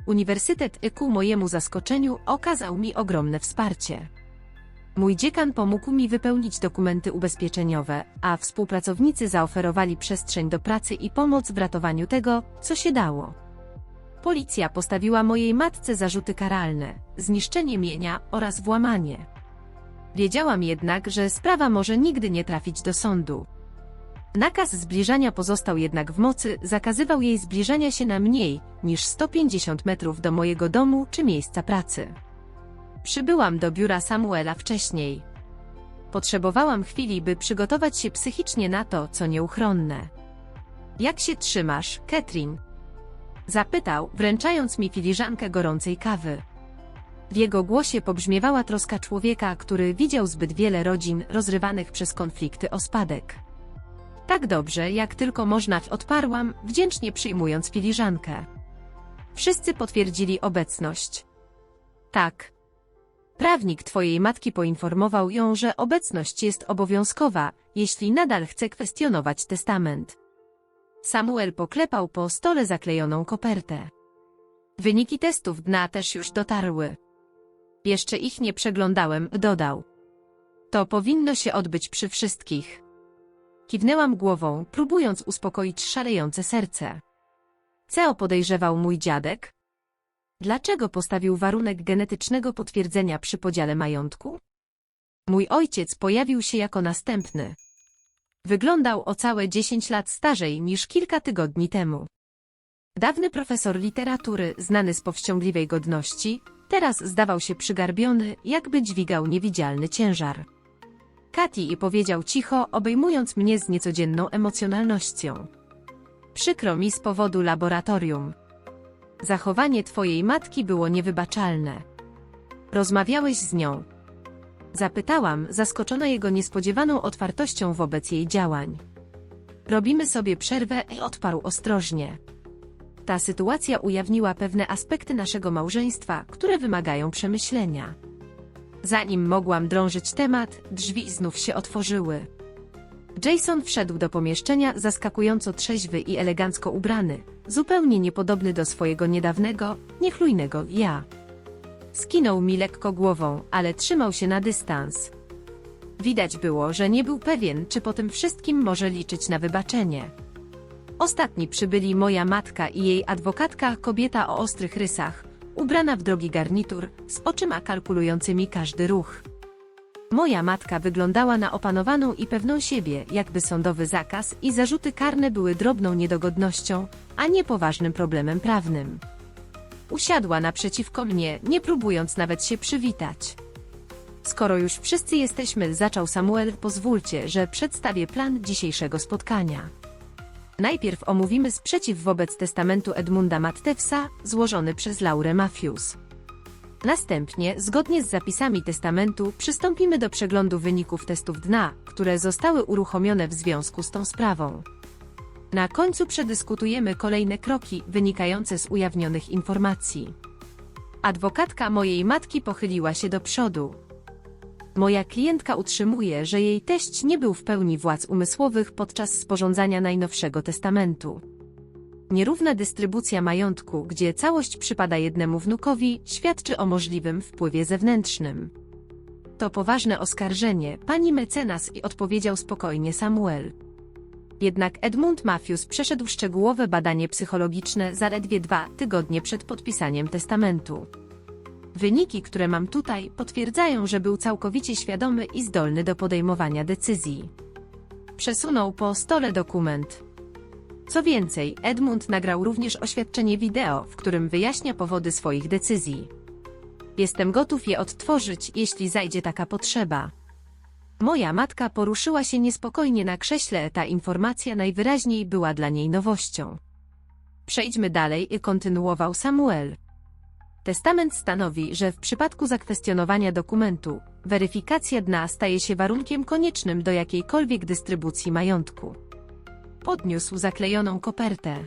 Uniwersytet ku mojemu zaskoczeniu okazał mi ogromne wsparcie. Mój dziekan pomógł mi wypełnić dokumenty ubezpieczeniowe, a współpracownicy zaoferowali przestrzeń do pracy i pomoc w ratowaniu tego, co się dało. Policja postawiła mojej matce zarzuty karalne, zniszczenie mienia oraz włamanie. Wiedziałam jednak, że sprawa może nigdy nie trafić do sądu. Nakaz zbliżania pozostał jednak w mocy, zakazywał jej zbliżania się na mniej niż 150 metrów do mojego domu czy miejsca pracy. Przybyłam do biura Samuela wcześniej. Potrzebowałam chwili, by przygotować się psychicznie na to, co nieuchronne. Jak się trzymasz, Katrin? Zapytał, wręczając mi filiżankę gorącej kawy. W jego głosie pobrzmiewała troska człowieka, który widział zbyt wiele rodzin rozrywanych przez konflikty o spadek. Tak dobrze, jak tylko można, odparłam, wdzięcznie przyjmując filiżankę. Wszyscy potwierdzili obecność. Tak. Prawnik twojej matki poinformował ją, że obecność jest obowiązkowa, jeśli nadal chce kwestionować testament. Samuel poklepał po stole zaklejoną kopertę. Wyniki testów dna też już dotarły. Jeszcze ich nie przeglądałem, dodał. To powinno się odbyć przy wszystkich. Kiwnęłam głową, próbując uspokoić szalejące serce. Co podejrzewał mój dziadek? Dlaczego postawił warunek genetycznego potwierdzenia przy podziale majątku? Mój ojciec pojawił się jako następny. Wyglądał o całe 10 lat starzej niż kilka tygodni temu. Dawny profesor literatury, znany z powściągliwej godności, teraz zdawał się przygarbiony, jakby dźwigał niewidzialny ciężar. Katy powiedział cicho, obejmując mnie z niecodzienną emocjonalnością. Przykro mi z powodu laboratorium. Zachowanie twojej matki było niewybaczalne. Rozmawiałeś z nią? Zapytałam, zaskoczona jego niespodziewaną otwartością wobec jej działań. Robimy sobie przerwę, odparł ostrożnie. Ta sytuacja ujawniła pewne aspekty naszego małżeństwa, które wymagają przemyślenia. Zanim mogłam drążyć temat, drzwi znów się otworzyły. Jason wszedł do pomieszczenia zaskakująco trzeźwy i elegancko ubrany, zupełnie niepodobny do swojego niedawnego, niechlujnego ja. Skinął mi lekko głową, ale trzymał się na dystans. Widać było, że nie był pewien, czy po tym wszystkim może liczyć na wybaczenie. Ostatni przybyli moja matka i jej adwokatka, kobieta o ostrych rysach, ubrana w drogi garnitur, z oczyma kalkulującymi każdy ruch. Moja matka wyglądała na opanowaną i pewną siebie, jakby sądowy zakaz i zarzuty karne były drobną niedogodnością, a nie poważnym problemem prawnym. Usiadła naprzeciwko mnie, nie próbując nawet się przywitać. Skoro już wszyscy jesteśmy, zaczął Samuel, pozwólcie, że przedstawię plan dzisiejszego spotkania. Najpierw omówimy sprzeciw wobec testamentu Edmunda Matthewsa, złożony przez Laurę Matthews. Następnie, zgodnie z zapisami testamentu, przystąpimy do przeglądu wyników testów DNA, które zostały uruchomione w związku z tą sprawą. Na końcu przedyskutujemy kolejne kroki wynikające z ujawnionych informacji. Adwokatka mojej matki pochyliła się do przodu. Moja klientka utrzymuje, że jej teść nie był w pełni władz umysłowych podczas sporządzania najnowszego testamentu. Nierówna dystrybucja majątku, gdzie całość przypada jednemu wnukowi, świadczy o możliwym wpływie zewnętrznym. To poważne oskarżenie, pani mecenas, i odpowiedział spokojnie Samuel. Jednak Edmund Matthews przeszedł szczegółowe badanie psychologiczne zaledwie 2 tygodnie przed podpisaniem testamentu. Wyniki, które mam tutaj, potwierdzają, że był całkowicie świadomy i zdolny do podejmowania decyzji. Przesunął po stole dokument. Co więcej, Edmund nagrał również oświadczenie wideo, w którym wyjaśnia powody swoich decyzji. Jestem gotów je odtworzyć, jeśli zajdzie taka potrzeba. Moja matka poruszyła się niespokojnie na krześle, ta informacja najwyraźniej była dla niej nowością. Przejdźmy dalej, kontynuował Samuel. Testament stanowi, że w przypadku zakwestionowania dokumentu, weryfikacja DNA staje się warunkiem koniecznym do jakiejkolwiek dystrybucji majątku. Podniósł zaklejoną kopertę.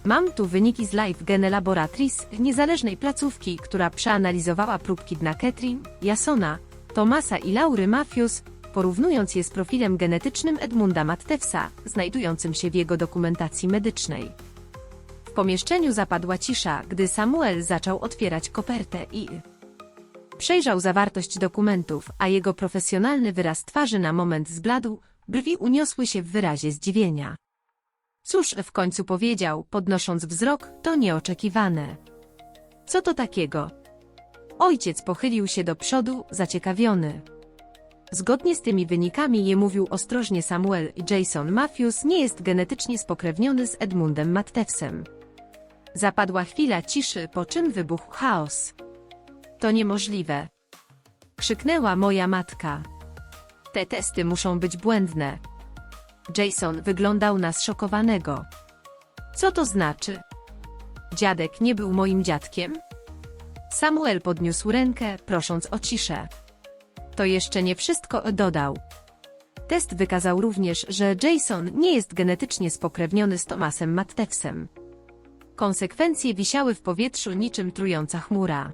Mam tu wyniki z Life Gene Laboratories, niezależnej placówki, która przeanalizowała próbki DNA Catherine, Jasona, Thomasa i Laury Matthews, porównując je z profilem genetycznym Edmunda Matthewsa, znajdującym się w jego dokumentacji medycznej. W pomieszczeniu zapadła cisza, gdy Samuel zaczął otwierać kopertę i przejrzał zawartość dokumentów, a jego profesjonalny wyraz twarzy na moment zbladł, brwi uniosły się w wyrazie zdziwienia. Cóż, w końcu powiedział, podnosząc wzrok, to nieoczekiwane. Co to takiego? Ojciec pochylił się do przodu, zaciekawiony. Zgodnie z tymi wynikami, mówił ostrożnie Samuel, Jason Matthews nie jest genetycznie spokrewniony z Edmundem Matthewsem. Zapadła chwila ciszy, po czym wybuchł chaos. To niemożliwe! Krzyknęła moja matka. Te testy muszą być błędne. Jason wyglądał na zszokowanego. Co to znaczy? Dziadek nie był moim dziadkiem? Samuel podniósł rękę, prosząc o ciszę. To jeszcze nie wszystko, dodał. Test wykazał również, że Jason nie jest genetycznie spokrewniony z Thomasem Matthewsem. Konsekwencje wisiały w powietrzu niczym trująca chmura.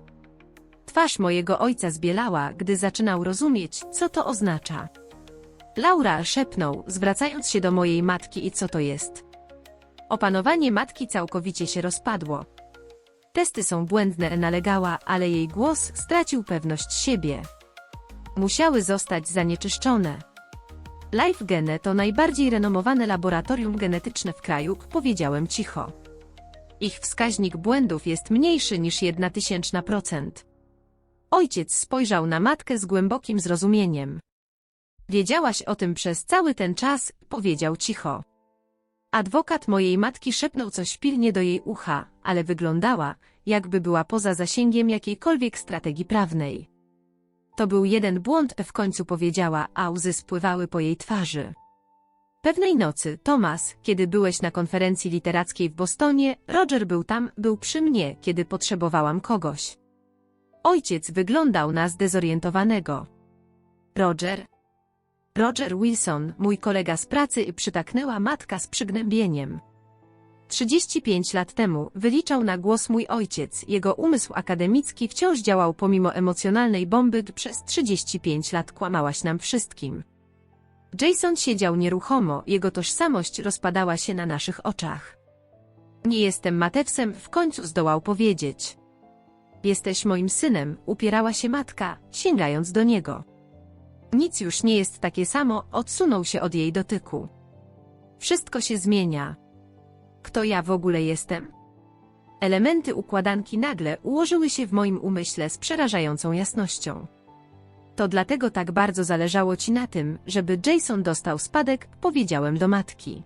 Twarz mojego ojca zbielała, gdy zaczynał rozumieć, co to oznacza. Laura, szepnął, zwracając się do mojej matki, i co to jest? Opanowanie matki całkowicie się rozpadło. Testy są błędne, nalegała, ale jej głos stracił pewność siebie. Musiały zostać zanieczyszczone. Life Gene to najbardziej renomowane laboratorium genetyczne w kraju, powiedziałem cicho. Ich wskaźnik błędów jest mniejszy niż 0,01%. Ojciec spojrzał na matkę z głębokim zrozumieniem. Wiedziałaś o tym przez cały ten czas, powiedział cicho. Adwokat mojej matki szepnął coś pilnie do jej ucha, ale wyglądała, jakby była poza zasięgiem jakiejkolwiek strategii prawnej. To był jeden błąd, w końcu powiedziała, a łzy spływały po jej twarzy. Pewnej nocy, Thomas, kiedy byłeś na konferencji literackiej w Bostonie, Roger był tam, był przy mnie, kiedy potrzebowałam kogoś. Ojciec wyglądał na zdezorientowanego. Roger? Roger Wilson, mój kolega z pracy, przytaknęła matka z przygnębieniem. 35 lat temu, wyliczał na głos mój ojciec, jego umysł akademicki wciąż działał pomimo emocjonalnej bomby, przez 35 lat kłamałaś nam wszystkim. Jason siedział nieruchomo, jego tożsamość rozpadała się na naszych oczach. Nie jestem Matthewsem, w końcu zdołał powiedzieć. Jesteś moim synem, upierała się matka, sięgając do niego. Nic już nie jest takie samo, odsunął się od jej dotyku. Wszystko się zmienia. Kto ja w ogóle jestem? Elementy układanki nagle ułożyły się w moim umyśle z przerażającą jasnością. To dlatego tak bardzo zależało ci na tym, żeby Jason dostał spadek, powiedziałem do matki.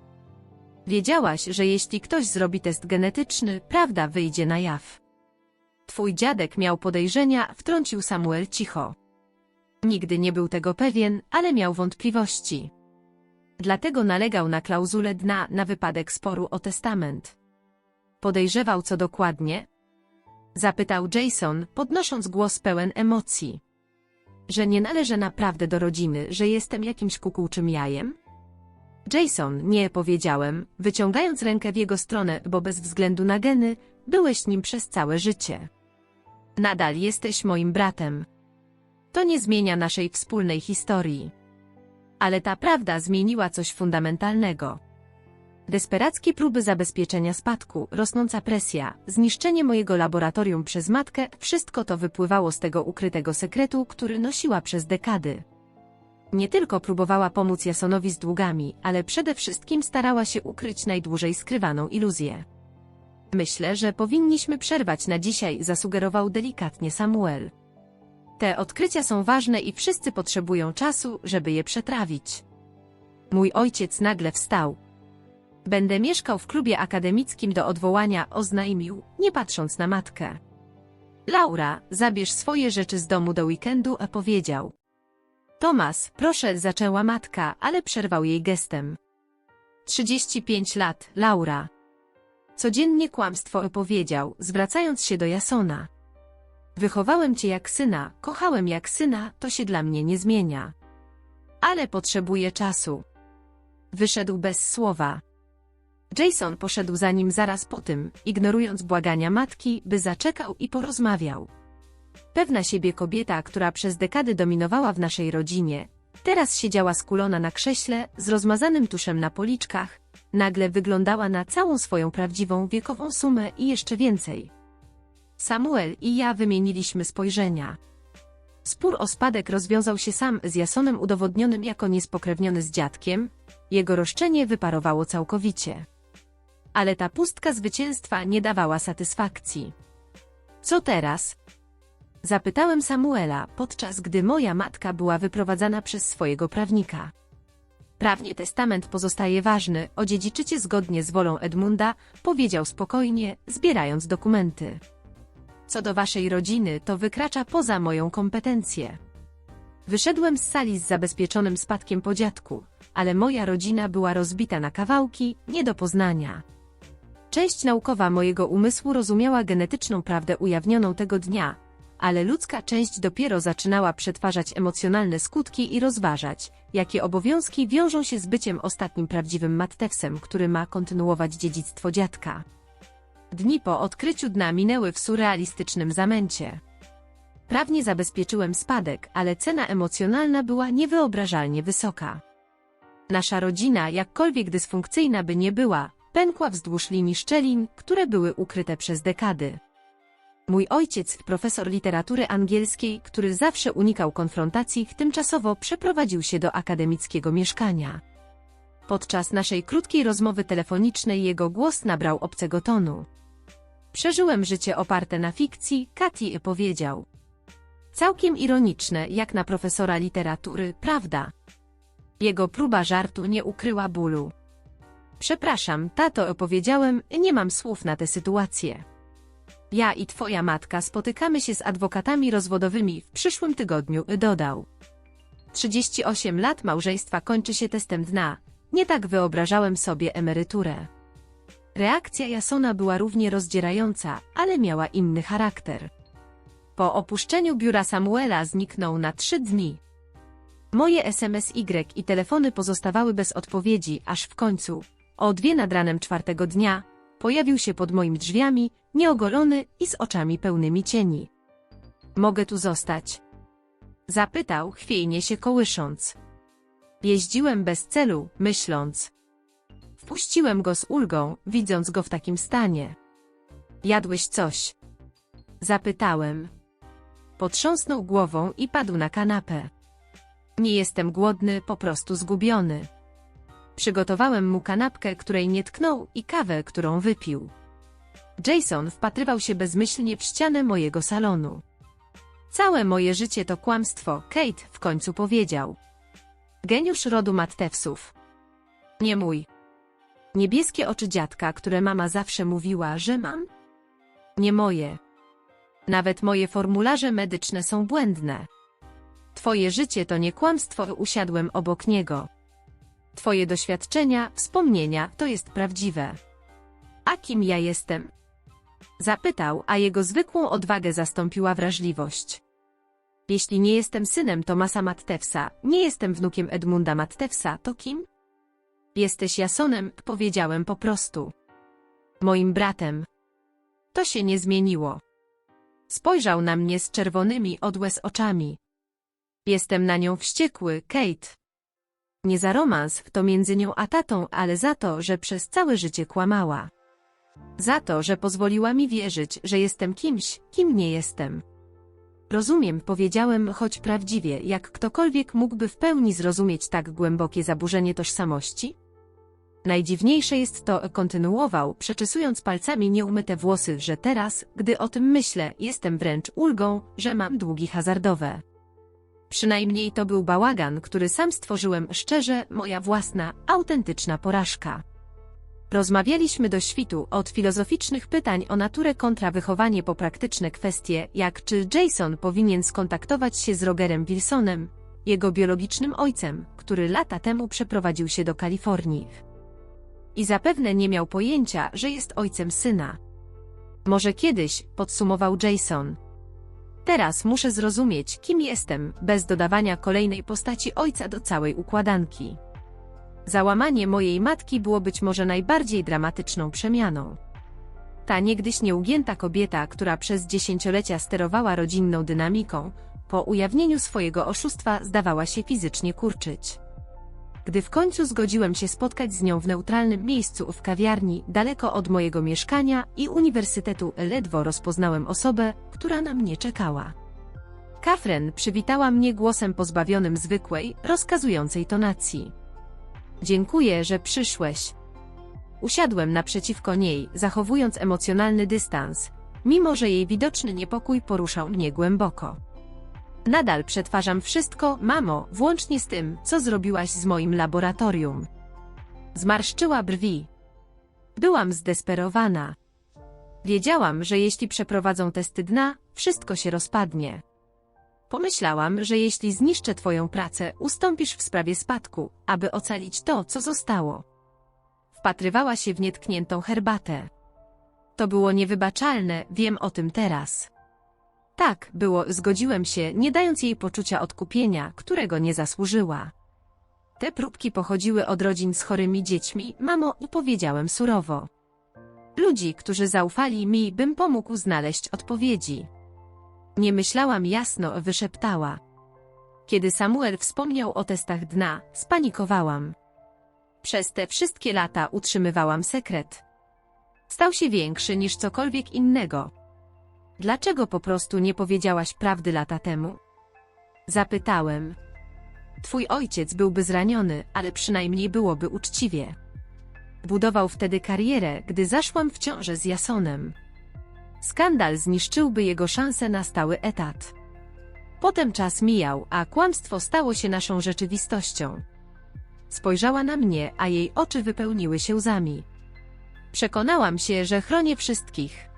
Wiedziałaś, że jeśli ktoś zrobi test genetyczny, prawda wyjdzie na jaw. Twój dziadek miał podejrzenia, wtrącił Samuel cicho. Nigdy nie był tego pewien, ale miał wątpliwości. Dlatego nalegał na klauzulę dna na wypadek sporu o testament. Podejrzewał co dokładnie? Zapytał Jason, podnosząc głos pełen emocji. Że nie należę naprawdę do rodziny, że jestem jakimś kukułczym jajem? Jason, nie powiedziałem, wyciągając rękę w jego stronę, bo bez względu na geny, byłeś nim przez całe życie. Nadal jesteś moim bratem. To nie zmienia naszej wspólnej historii. Ale ta prawda zmieniła coś fundamentalnego. Desperackie próby zabezpieczenia spadku, rosnąca presja, zniszczenie mojego laboratorium przez matkę, wszystko to wypływało z tego ukrytego sekretu, który nosiła przez dekady. Nie tylko próbowała pomóc Jasonowi z długami, ale przede wszystkim starała się ukryć najdłużej skrywaną iluzję. Myślę, że powinniśmy przerwać na dzisiaj, zasugerował delikatnie Samuel. Te odkrycia są ważne i wszyscy potrzebują czasu, żeby je przetrawić. Mój ojciec nagle wstał. Będę mieszkał w klubie akademickim do odwołania, oznajmił, nie patrząc na matkę. Laura, zabierz swoje rzeczy z domu do weekendu, a powiedział. Tomas, proszę, zaczęła matka, ale przerwał jej gestem. 35 lat, Laura. Codziennie kłamstwo, opowiedział, zwracając się do Jasona. Wychowałem cię jak syna, kochałem jak syna, to się dla mnie nie zmienia. Ale potrzebuję czasu. Wyszedł bez słowa. Jason poszedł za nim zaraz po tym, ignorując błagania matki, by zaczekał i porozmawiał. Pewna siebie kobieta, która przez dekady dominowała w naszej rodzinie, teraz siedziała skulona na krześle, z rozmazanym tuszem na policzkach, nagle wyglądała na całą swoją prawdziwą wiekową sumę i jeszcze więcej. Samuel i ja wymieniliśmy spojrzenia. Spór o spadek rozwiązał się sam z Jasonem udowodnionym jako niespokrewniony z dziadkiem, jego roszczenie wyparowało całkowicie. Ale ta pustka zwycięstwa nie dawała satysfakcji. Co teraz? Zapytałem Samuela, podczas gdy moja matka była wyprowadzana przez swojego prawnika. Prawnie testament pozostaje ważny, odziedziczycie zgodnie z wolą Edmunda, powiedział spokojnie, zbierając dokumenty. Co do waszej rodziny, to wykracza poza moją kompetencję. Wyszedłem z sali z zabezpieczonym spadkiem po dziadku, ale moja rodzina była rozbita na kawałki, nie do poznania. Część naukowa mojego umysłu rozumiała genetyczną prawdę ujawnioną tego dnia, ale ludzka część dopiero zaczynała przetwarzać emocjonalne skutki i rozważać, jakie obowiązki wiążą się z byciem ostatnim prawdziwym Mattewsem, który ma kontynuować dziedzictwo dziadka. Dni po odkryciu dna minęły w surrealistycznym zamęcie. Prawnie zabezpieczyłem spadek, ale cena emocjonalna była niewyobrażalnie wysoka. Nasza rodzina, jakkolwiek dysfunkcyjna by nie była, pękła wzdłuż linii szczelin, które były ukryte przez dekady. Mój ojciec, profesor literatury angielskiej, który zawsze unikał konfrontacji, tymczasowo przeprowadził się do akademickiego mieszkania. Podczas naszej krótkiej rozmowy telefonicznej jego głos nabrał obcego tonu. Przeżyłem życie oparte na fikcji, Katy powiedział. Całkiem ironiczne, jak na profesora literatury, prawda? Jego próba żartu nie ukryła bólu. Przepraszam, tato, opowiedziałem, nie mam słów na tę sytuację. Ja i twoja matka spotykamy się z adwokatami rozwodowymi w przyszłym tygodniu, dodał. 38 lat małżeństwa kończy się testem dna, nie tak wyobrażałem sobie emeryturę. Reakcja Jasona była równie rozdzierająca, ale miała inny charakter. Po opuszczeniu biura Samuela zniknął na 3 dni. Moje SMS-y i telefony pozostawały bez odpowiedzi, aż w końcu, o 2 nad ranem 4 dnia, pojawił się pod moimi drzwiami, nieogolony i z oczami pełnymi cieni. Mogę tu zostać? Zapytał, chwiejnie się kołysząc. Jeździłem bez celu, myśląc. Wpuściłem go z ulgą, widząc go w takim stanie. Jadłeś coś? Zapytałem. Potrząsnął głową i padł na kanapę. Nie jestem głodny, po prostu zgubiony. Przygotowałem mu kanapkę, której nie tknął, i kawę, którą wypił. Jason wpatrywał się bezmyślnie w ścianę mojego salonu. Całe moje życie to kłamstwo, Kate w końcu powiedział. Geniusz rodu Mattewsów. Nie mój. Niebieskie oczy dziadka, które mama zawsze mówiła, że mam? Nie moje. Nawet moje formularze medyczne są błędne. Twoje życie to nie kłamstwo, usiadłem obok niego. Twoje doświadczenia, wspomnienia, to jest prawdziwe. A kim ja jestem? Zapytał, a jego zwykłą odwagę zastąpiła wrażliwość. Jeśli nie jestem synem Thomasa Mattewsa, nie jestem wnukiem Edmunda Mattewsa, to kim? Jesteś Jasonem, powiedziałem po prostu. Moim bratem. To się nie zmieniło. Spojrzał na mnie z czerwonymi od łez oczami. Jestem na nią wściekły, Kate. Nie za romans, to między nią a tatą, ale za to, że przez całe życie kłamała. Za to, że pozwoliła mi wierzyć, że jestem kimś, kim nie jestem. Rozumiem, powiedziałem, choć prawdziwie, jak ktokolwiek mógłby w pełni zrozumieć tak głębokie zaburzenie tożsamości? Najdziwniejsze jest to, kontynuował, przeczesując palcami nieumyte włosy, że teraz, gdy o tym myślę, jestem wręcz ulgą, że mam długi hazardowe. Przynajmniej to był bałagan, który sam stworzyłem szczerze, moja własna, autentyczna porażka. Rozmawialiśmy do świtu, od filozoficznych pytań o naturę kontra wychowanie po praktyczne kwestie, jak czy Jason powinien skontaktować się z Rogerem Wilsonem, jego biologicznym ojcem, który lata temu przeprowadził się do Kalifornii. I zapewne nie miał pojęcia, że jest ojcem syna. Może kiedyś, podsumował Jason. Teraz muszę zrozumieć, kim jestem, bez dodawania kolejnej postaci ojca do całej układanki. Załamanie mojej matki było być może najbardziej dramatyczną przemianą. Ta niegdyś nieugięta kobieta, która przez dziesięciolecia sterowała rodzinną dynamiką, po ujawnieniu swojego oszustwa zdawała się fizycznie kurczyć. Gdy w końcu zgodziłem się spotkać z nią w neutralnym miejscu w kawiarni, daleko od mojego mieszkania i uniwersytetu, ledwo rozpoznałem osobę, która na mnie czekała. Catherine przywitała mnie głosem pozbawionym zwykłej, rozkazującej tonacji. Dziękuję, że przyszłeś. Usiadłem naprzeciwko niej, zachowując emocjonalny dystans, mimo że jej widoczny niepokój poruszał mnie głęboko. Nadal przetwarzam wszystko, mamo, włącznie z tym, co zrobiłaś z moim laboratorium. Zmarszczyła brwi. Byłam zdesperowana. Wiedziałam, że jeśli przeprowadzą testy dna, wszystko się rozpadnie. Pomyślałam, że jeśli zniszczę twoją pracę, ustąpisz w sprawie spadku, aby ocalić to, co zostało. Wpatrywała się w nietkniętą herbatę. To było niewybaczalne, wiem o tym teraz. Tak, było, zgodziłem się, nie dając jej poczucia odkupienia, którego nie zasłużyła. Te próbki pochodziły od rodzin z chorymi dziećmi, mamo, powiedziałem surowo. Ludzi, którzy zaufali mi, bym pomógł znaleźć odpowiedzi. Nie myślałam jasno, wyszeptała. Kiedy Samuel wspomniał o testach dna, spanikowałam. Przez te wszystkie lata utrzymywałam sekret. Stał się większy niż cokolwiek innego. Dlaczego po prostu nie powiedziałaś prawdy lata temu? Zapytałem. Twój ojciec byłby zraniony, ale przynajmniej byłoby uczciwie. Budował wtedy karierę, gdy zaszłam w ciążę z Jasonem. Skandal zniszczyłby jego szanse na stały etat. Potem czas mijał, a kłamstwo stało się naszą rzeczywistością. Spojrzała na mnie, a jej oczy wypełniły się łzami. Przekonałam się, że chronię wszystkich.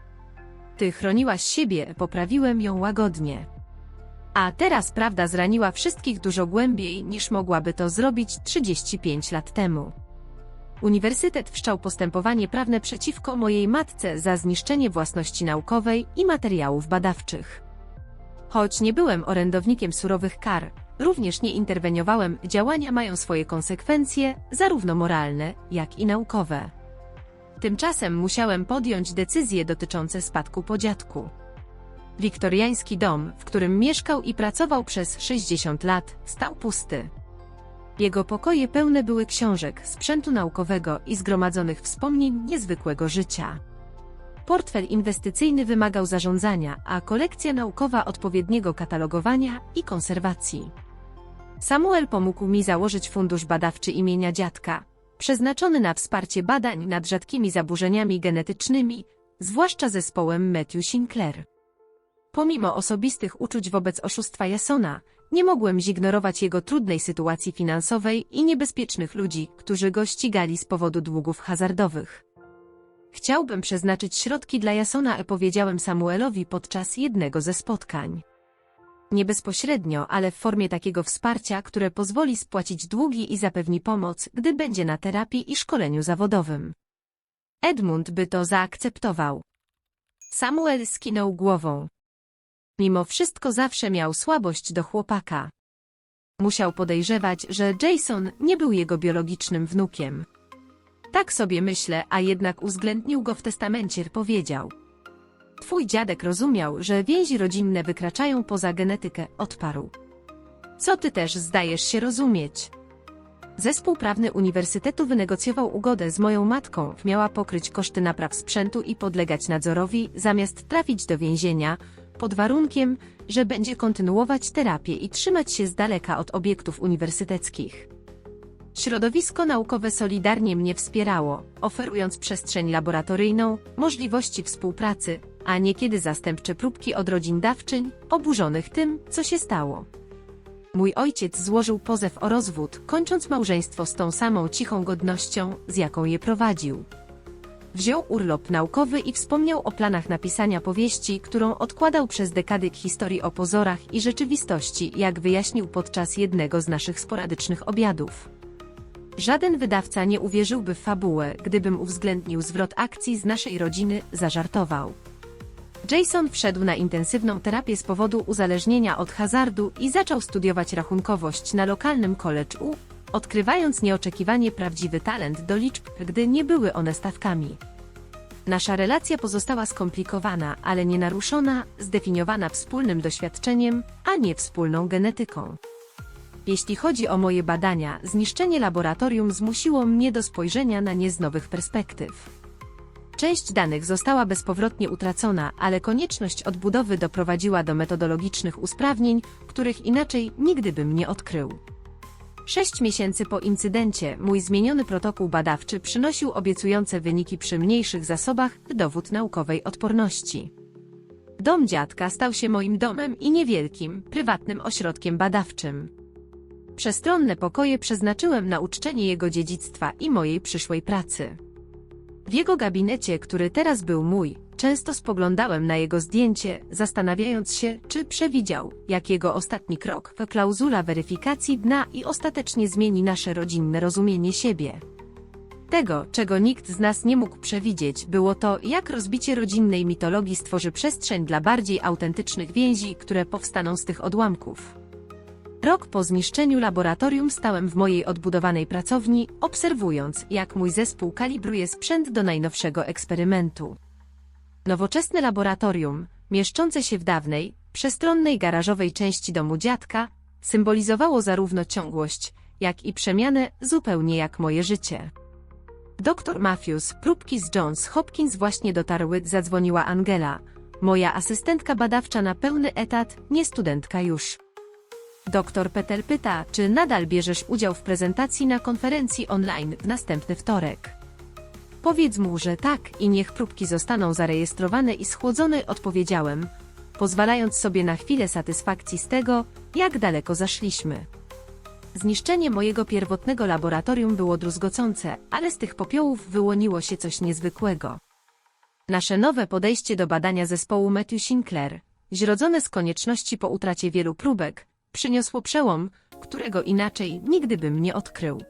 Ty chroniłaś siebie, poprawiłem ją łagodnie. A teraz prawda zraniła wszystkich dużo głębiej, niż mogłaby to zrobić 35 lat temu. Uniwersytet wszczął postępowanie prawne przeciwko mojej matce za zniszczenie własności naukowej i materiałów badawczych. Choć nie byłem orędownikiem surowych kar, również nie interweniowałem, działania mają swoje konsekwencje, zarówno moralne, jak i naukowe. Tymczasem musiałem podjąć decyzje dotyczące spadku po dziadku. Wiktoriański dom, w którym mieszkał i pracował przez 60 lat, stał pusty. Jego pokoje pełne były książek, sprzętu naukowego i zgromadzonych wspomnień niezwykłego życia. Portfel inwestycyjny wymagał zarządzania, a kolekcja naukowa odpowiedniego katalogowania i konserwacji. Samuel pomógł mi założyć fundusz badawczy imienia dziadka, przeznaczony na wsparcie badań nad rzadkimi zaburzeniami genetycznymi, zwłaszcza zespołem Matthew Sinclair. Pomimo osobistych uczuć wobec oszustwa Jasona, nie mogłem zignorować jego trudnej sytuacji finansowej i niebezpiecznych ludzi, którzy go ścigali z powodu długów hazardowych. Chciałbym przeznaczyć środki dla Jasona, powiedziałem Samuelowi podczas jednego ze spotkań. Nie bezpośrednio, ale w formie takiego wsparcia, które pozwoli spłacić długi i zapewni pomoc, gdy będzie na terapii i szkoleniu zawodowym. Edmund by to zaakceptował. Samuel skinął głową. Mimo wszystko zawsze miał słabość do chłopaka. Musiał podejrzewać, że Jason nie był jego biologicznym wnukiem. Tak sobie myślę, a jednak uwzględnił go w testamencie, powiedział. Twój dziadek rozumiał, że więzi rodzinne wykraczają poza genetykę, odparł. Co ty też zdajesz się rozumieć? Zespół prawny uniwersytetu wynegocjował ugodę z moją matką, miała pokryć koszty napraw sprzętu i podlegać nadzorowi, zamiast trafić do więzienia, pod warunkiem, że będzie kontynuować terapię i trzymać się z daleka od obiektów uniwersyteckich. Środowisko naukowe solidarnie mnie wspierało, oferując przestrzeń laboratoryjną, możliwości współpracy, a niekiedy zastępcze próbki od rodzin dawczyń, oburzonych tym, co się stało. Mój ojciec złożył pozew o rozwód, kończąc małżeństwo z tą samą cichą godnością, z jaką je prowadził. Wziął urlop naukowy i wspomniał o planach napisania powieści, którą odkładał przez dekady, historii o pozorach i rzeczywistości, jak wyjaśnił podczas jednego z naszych sporadycznych obiadów. Żaden wydawca nie uwierzyłby w fabułę, gdybym uwzględnił zwrot akcji z naszej rodziny, zażartował. Jason wszedł na intensywną terapię z powodu uzależnienia od hazardu i zaczął studiować rachunkowość na lokalnym college, odkrywając nieoczekiwanie prawdziwy talent do liczb, gdy nie były one stawkami. Nasza relacja pozostała skomplikowana, ale nie naruszona, zdefiniowana wspólnym doświadczeniem, a nie wspólną genetyką. Jeśli chodzi o moje badania, zniszczenie laboratorium zmusiło mnie do spojrzenia na nie z nowych perspektyw. Część danych została bezpowrotnie utracona, ale konieczność odbudowy doprowadziła do metodologicznych usprawnień, których inaczej nigdy bym nie odkrył. 6 miesięcy po incydencie mój zmieniony protokół badawczy przynosił obiecujące wyniki przy mniejszych zasobach, dowód naukowej odporności. Dom dziadka stał się moim domem i niewielkim, prywatnym ośrodkiem badawczym. Przestronne pokoje przeznaczyłem na uczczenie jego dziedzictwa i mojej przyszłej pracy. W jego gabinecie, który teraz był mój, często spoglądałem na jego zdjęcie, zastanawiając się, czy przewidział, jak jego ostatni krok, klauzula weryfikacji dna i ostatecznie zmieni nasze rodzinne rozumienie siebie. Tego, czego nikt z nas nie mógł przewidzieć, było to, jak rozbicie rodzinnej mitologii stworzy przestrzeń dla bardziej autentycznych więzi, które powstaną z tych odłamków. Rok po zniszczeniu laboratorium stałem w mojej odbudowanej pracowni, obserwując, jak mój zespół kalibruje sprzęt do najnowszego eksperymentu. Nowoczesne laboratorium, mieszczące się w dawnej, przestronnej garażowej części domu dziadka, symbolizowało zarówno ciągłość, jak i przemianę, zupełnie jak moje życie. Dr Matthews, próbki z Johns Hopkins właśnie dotarły, zadzwoniła Angela, moja asystentka badawcza na pełny etat, nie studentka już. Doktor Petel pyta, czy nadal bierzesz udział w prezentacji na konferencji online w następny wtorek. Powiedz mu, że tak i niech próbki zostaną zarejestrowane i schłodzone, odpowiedziałem, pozwalając sobie na chwilę satysfakcji z tego, jak daleko zaszliśmy. Zniszczenie mojego pierwotnego laboratorium było druzgocące, ale z tych popiołów wyłoniło się coś niezwykłego. Nasze nowe podejście do badania zespołu Matthew Sinclair, zrodzone z konieczności po utracie wielu próbek, przyniosło przełom, którego inaczej nigdy bym nie odkrył.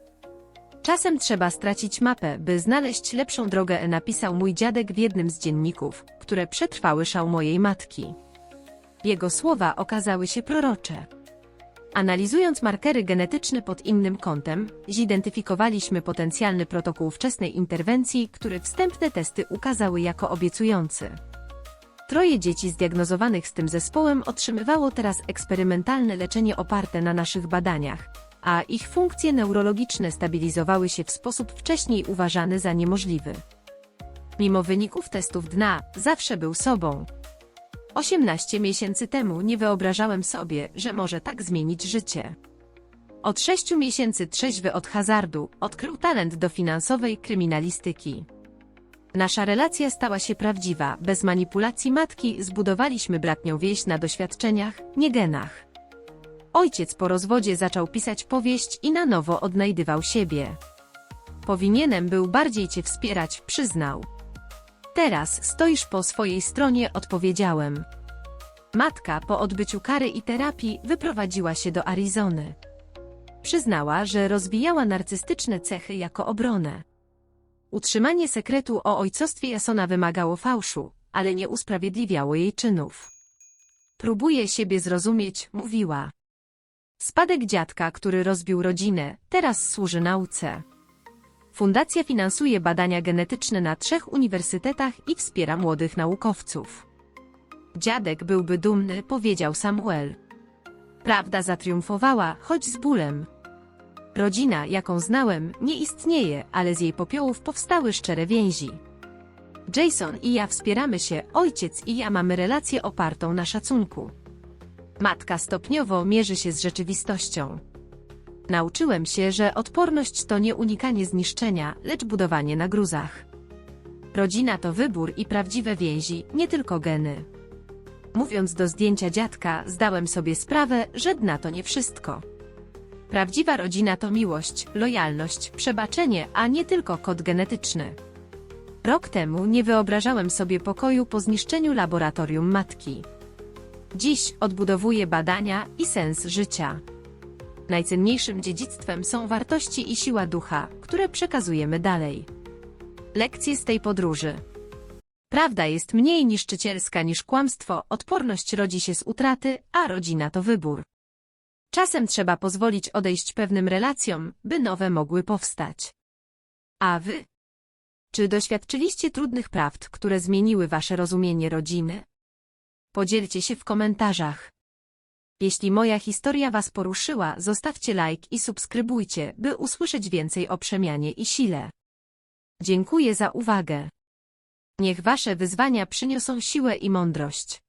Czasem trzeba stracić mapę, by znaleźć lepszą drogę, napisał mój dziadek w jednym z dzienników, które przetrwały szał mojej matki. Jego słowa okazały się prorocze. Analizując markery genetyczne pod innym kątem, zidentyfikowaliśmy potencjalny protokół wczesnej interwencji, który wstępne testy ukazały jako obiecujący. 3 dzieci zdiagnozowanych z tym zespołem otrzymywało teraz eksperymentalne leczenie oparte na naszych badaniach, a ich funkcje neurologiczne stabilizowały się w sposób wcześniej uważany za niemożliwy. Mimo wyników testów dna, zawsze był sobą. 18 miesięcy temu nie wyobrażałem sobie, że może tak zmienić życie. Od 6 miesięcy trzeźwy od hazardu, odkrył talent do finansowej kryminalistyki. Nasza relacja stała się prawdziwa, bez manipulacji matki zbudowaliśmy bratnią więź na doświadczeniach, nie genach. Ojciec po rozwodzie zaczął pisać powieść i na nowo odnajdywał siebie. Powinienem był bardziej cię wspierać, przyznał. Teraz stoisz po swojej stronie, odpowiedziałem. Matka po odbyciu kary i terapii wyprowadziła się do Arizony. Przyznała, że rozwijała narcystyczne cechy jako obronę. Utrzymanie sekretu o ojcostwie Jasona wymagało fałszu, ale nie usprawiedliwiało jej czynów. Próbuję siebie zrozumieć, mówiła. Spadek dziadka, który rozbił rodzinę, teraz służy nauce. Fundacja finansuje badania genetyczne na 3 uniwersytetach i wspiera młodych naukowców. Dziadek byłby dumny, powiedział Samuel. Prawda zatriumfowała, choć z bólem. Rodzina, jaką znałem, nie istnieje, ale z jej popiołów powstały szczere więzi. Jason i ja wspieramy się, ojciec i ja mamy relację opartą na szacunku. Matka stopniowo mierzy się z rzeczywistością. Nauczyłem się, że odporność to nie unikanie zniszczenia, lecz budowanie na gruzach. Rodzina to wybór i prawdziwe więzi, nie tylko geny. Mówiąc do zdjęcia dziadka, zdałem sobie sprawę, że dna to nie wszystko. Prawdziwa rodzina to miłość, lojalność, przebaczenie, a nie tylko kod genetyczny. Rok temu nie wyobrażałem sobie pokoju po zniszczeniu laboratorium matki. Dziś odbudowuję badania i sens życia. Najcenniejszym dziedzictwem są wartości i siła ducha, które przekazujemy dalej. Lekcje z tej podróży. Prawda jest mniej niszczycielska niż kłamstwo, odporność rodzi się z utraty, a rodzina to wybór. Czasem trzeba pozwolić odejść pewnym relacjom, by nowe mogły powstać. A wy? Czy doświadczyliście trudnych prawd, które zmieniły wasze rozumienie rodziny? Podzielcie się w komentarzach. Jeśli moja historia was poruszyła, zostawcie like i subskrybujcie, by usłyszeć więcej o przemianie i sile. Dziękuję za uwagę. Niech wasze wyzwania przyniosą siłę i mądrość.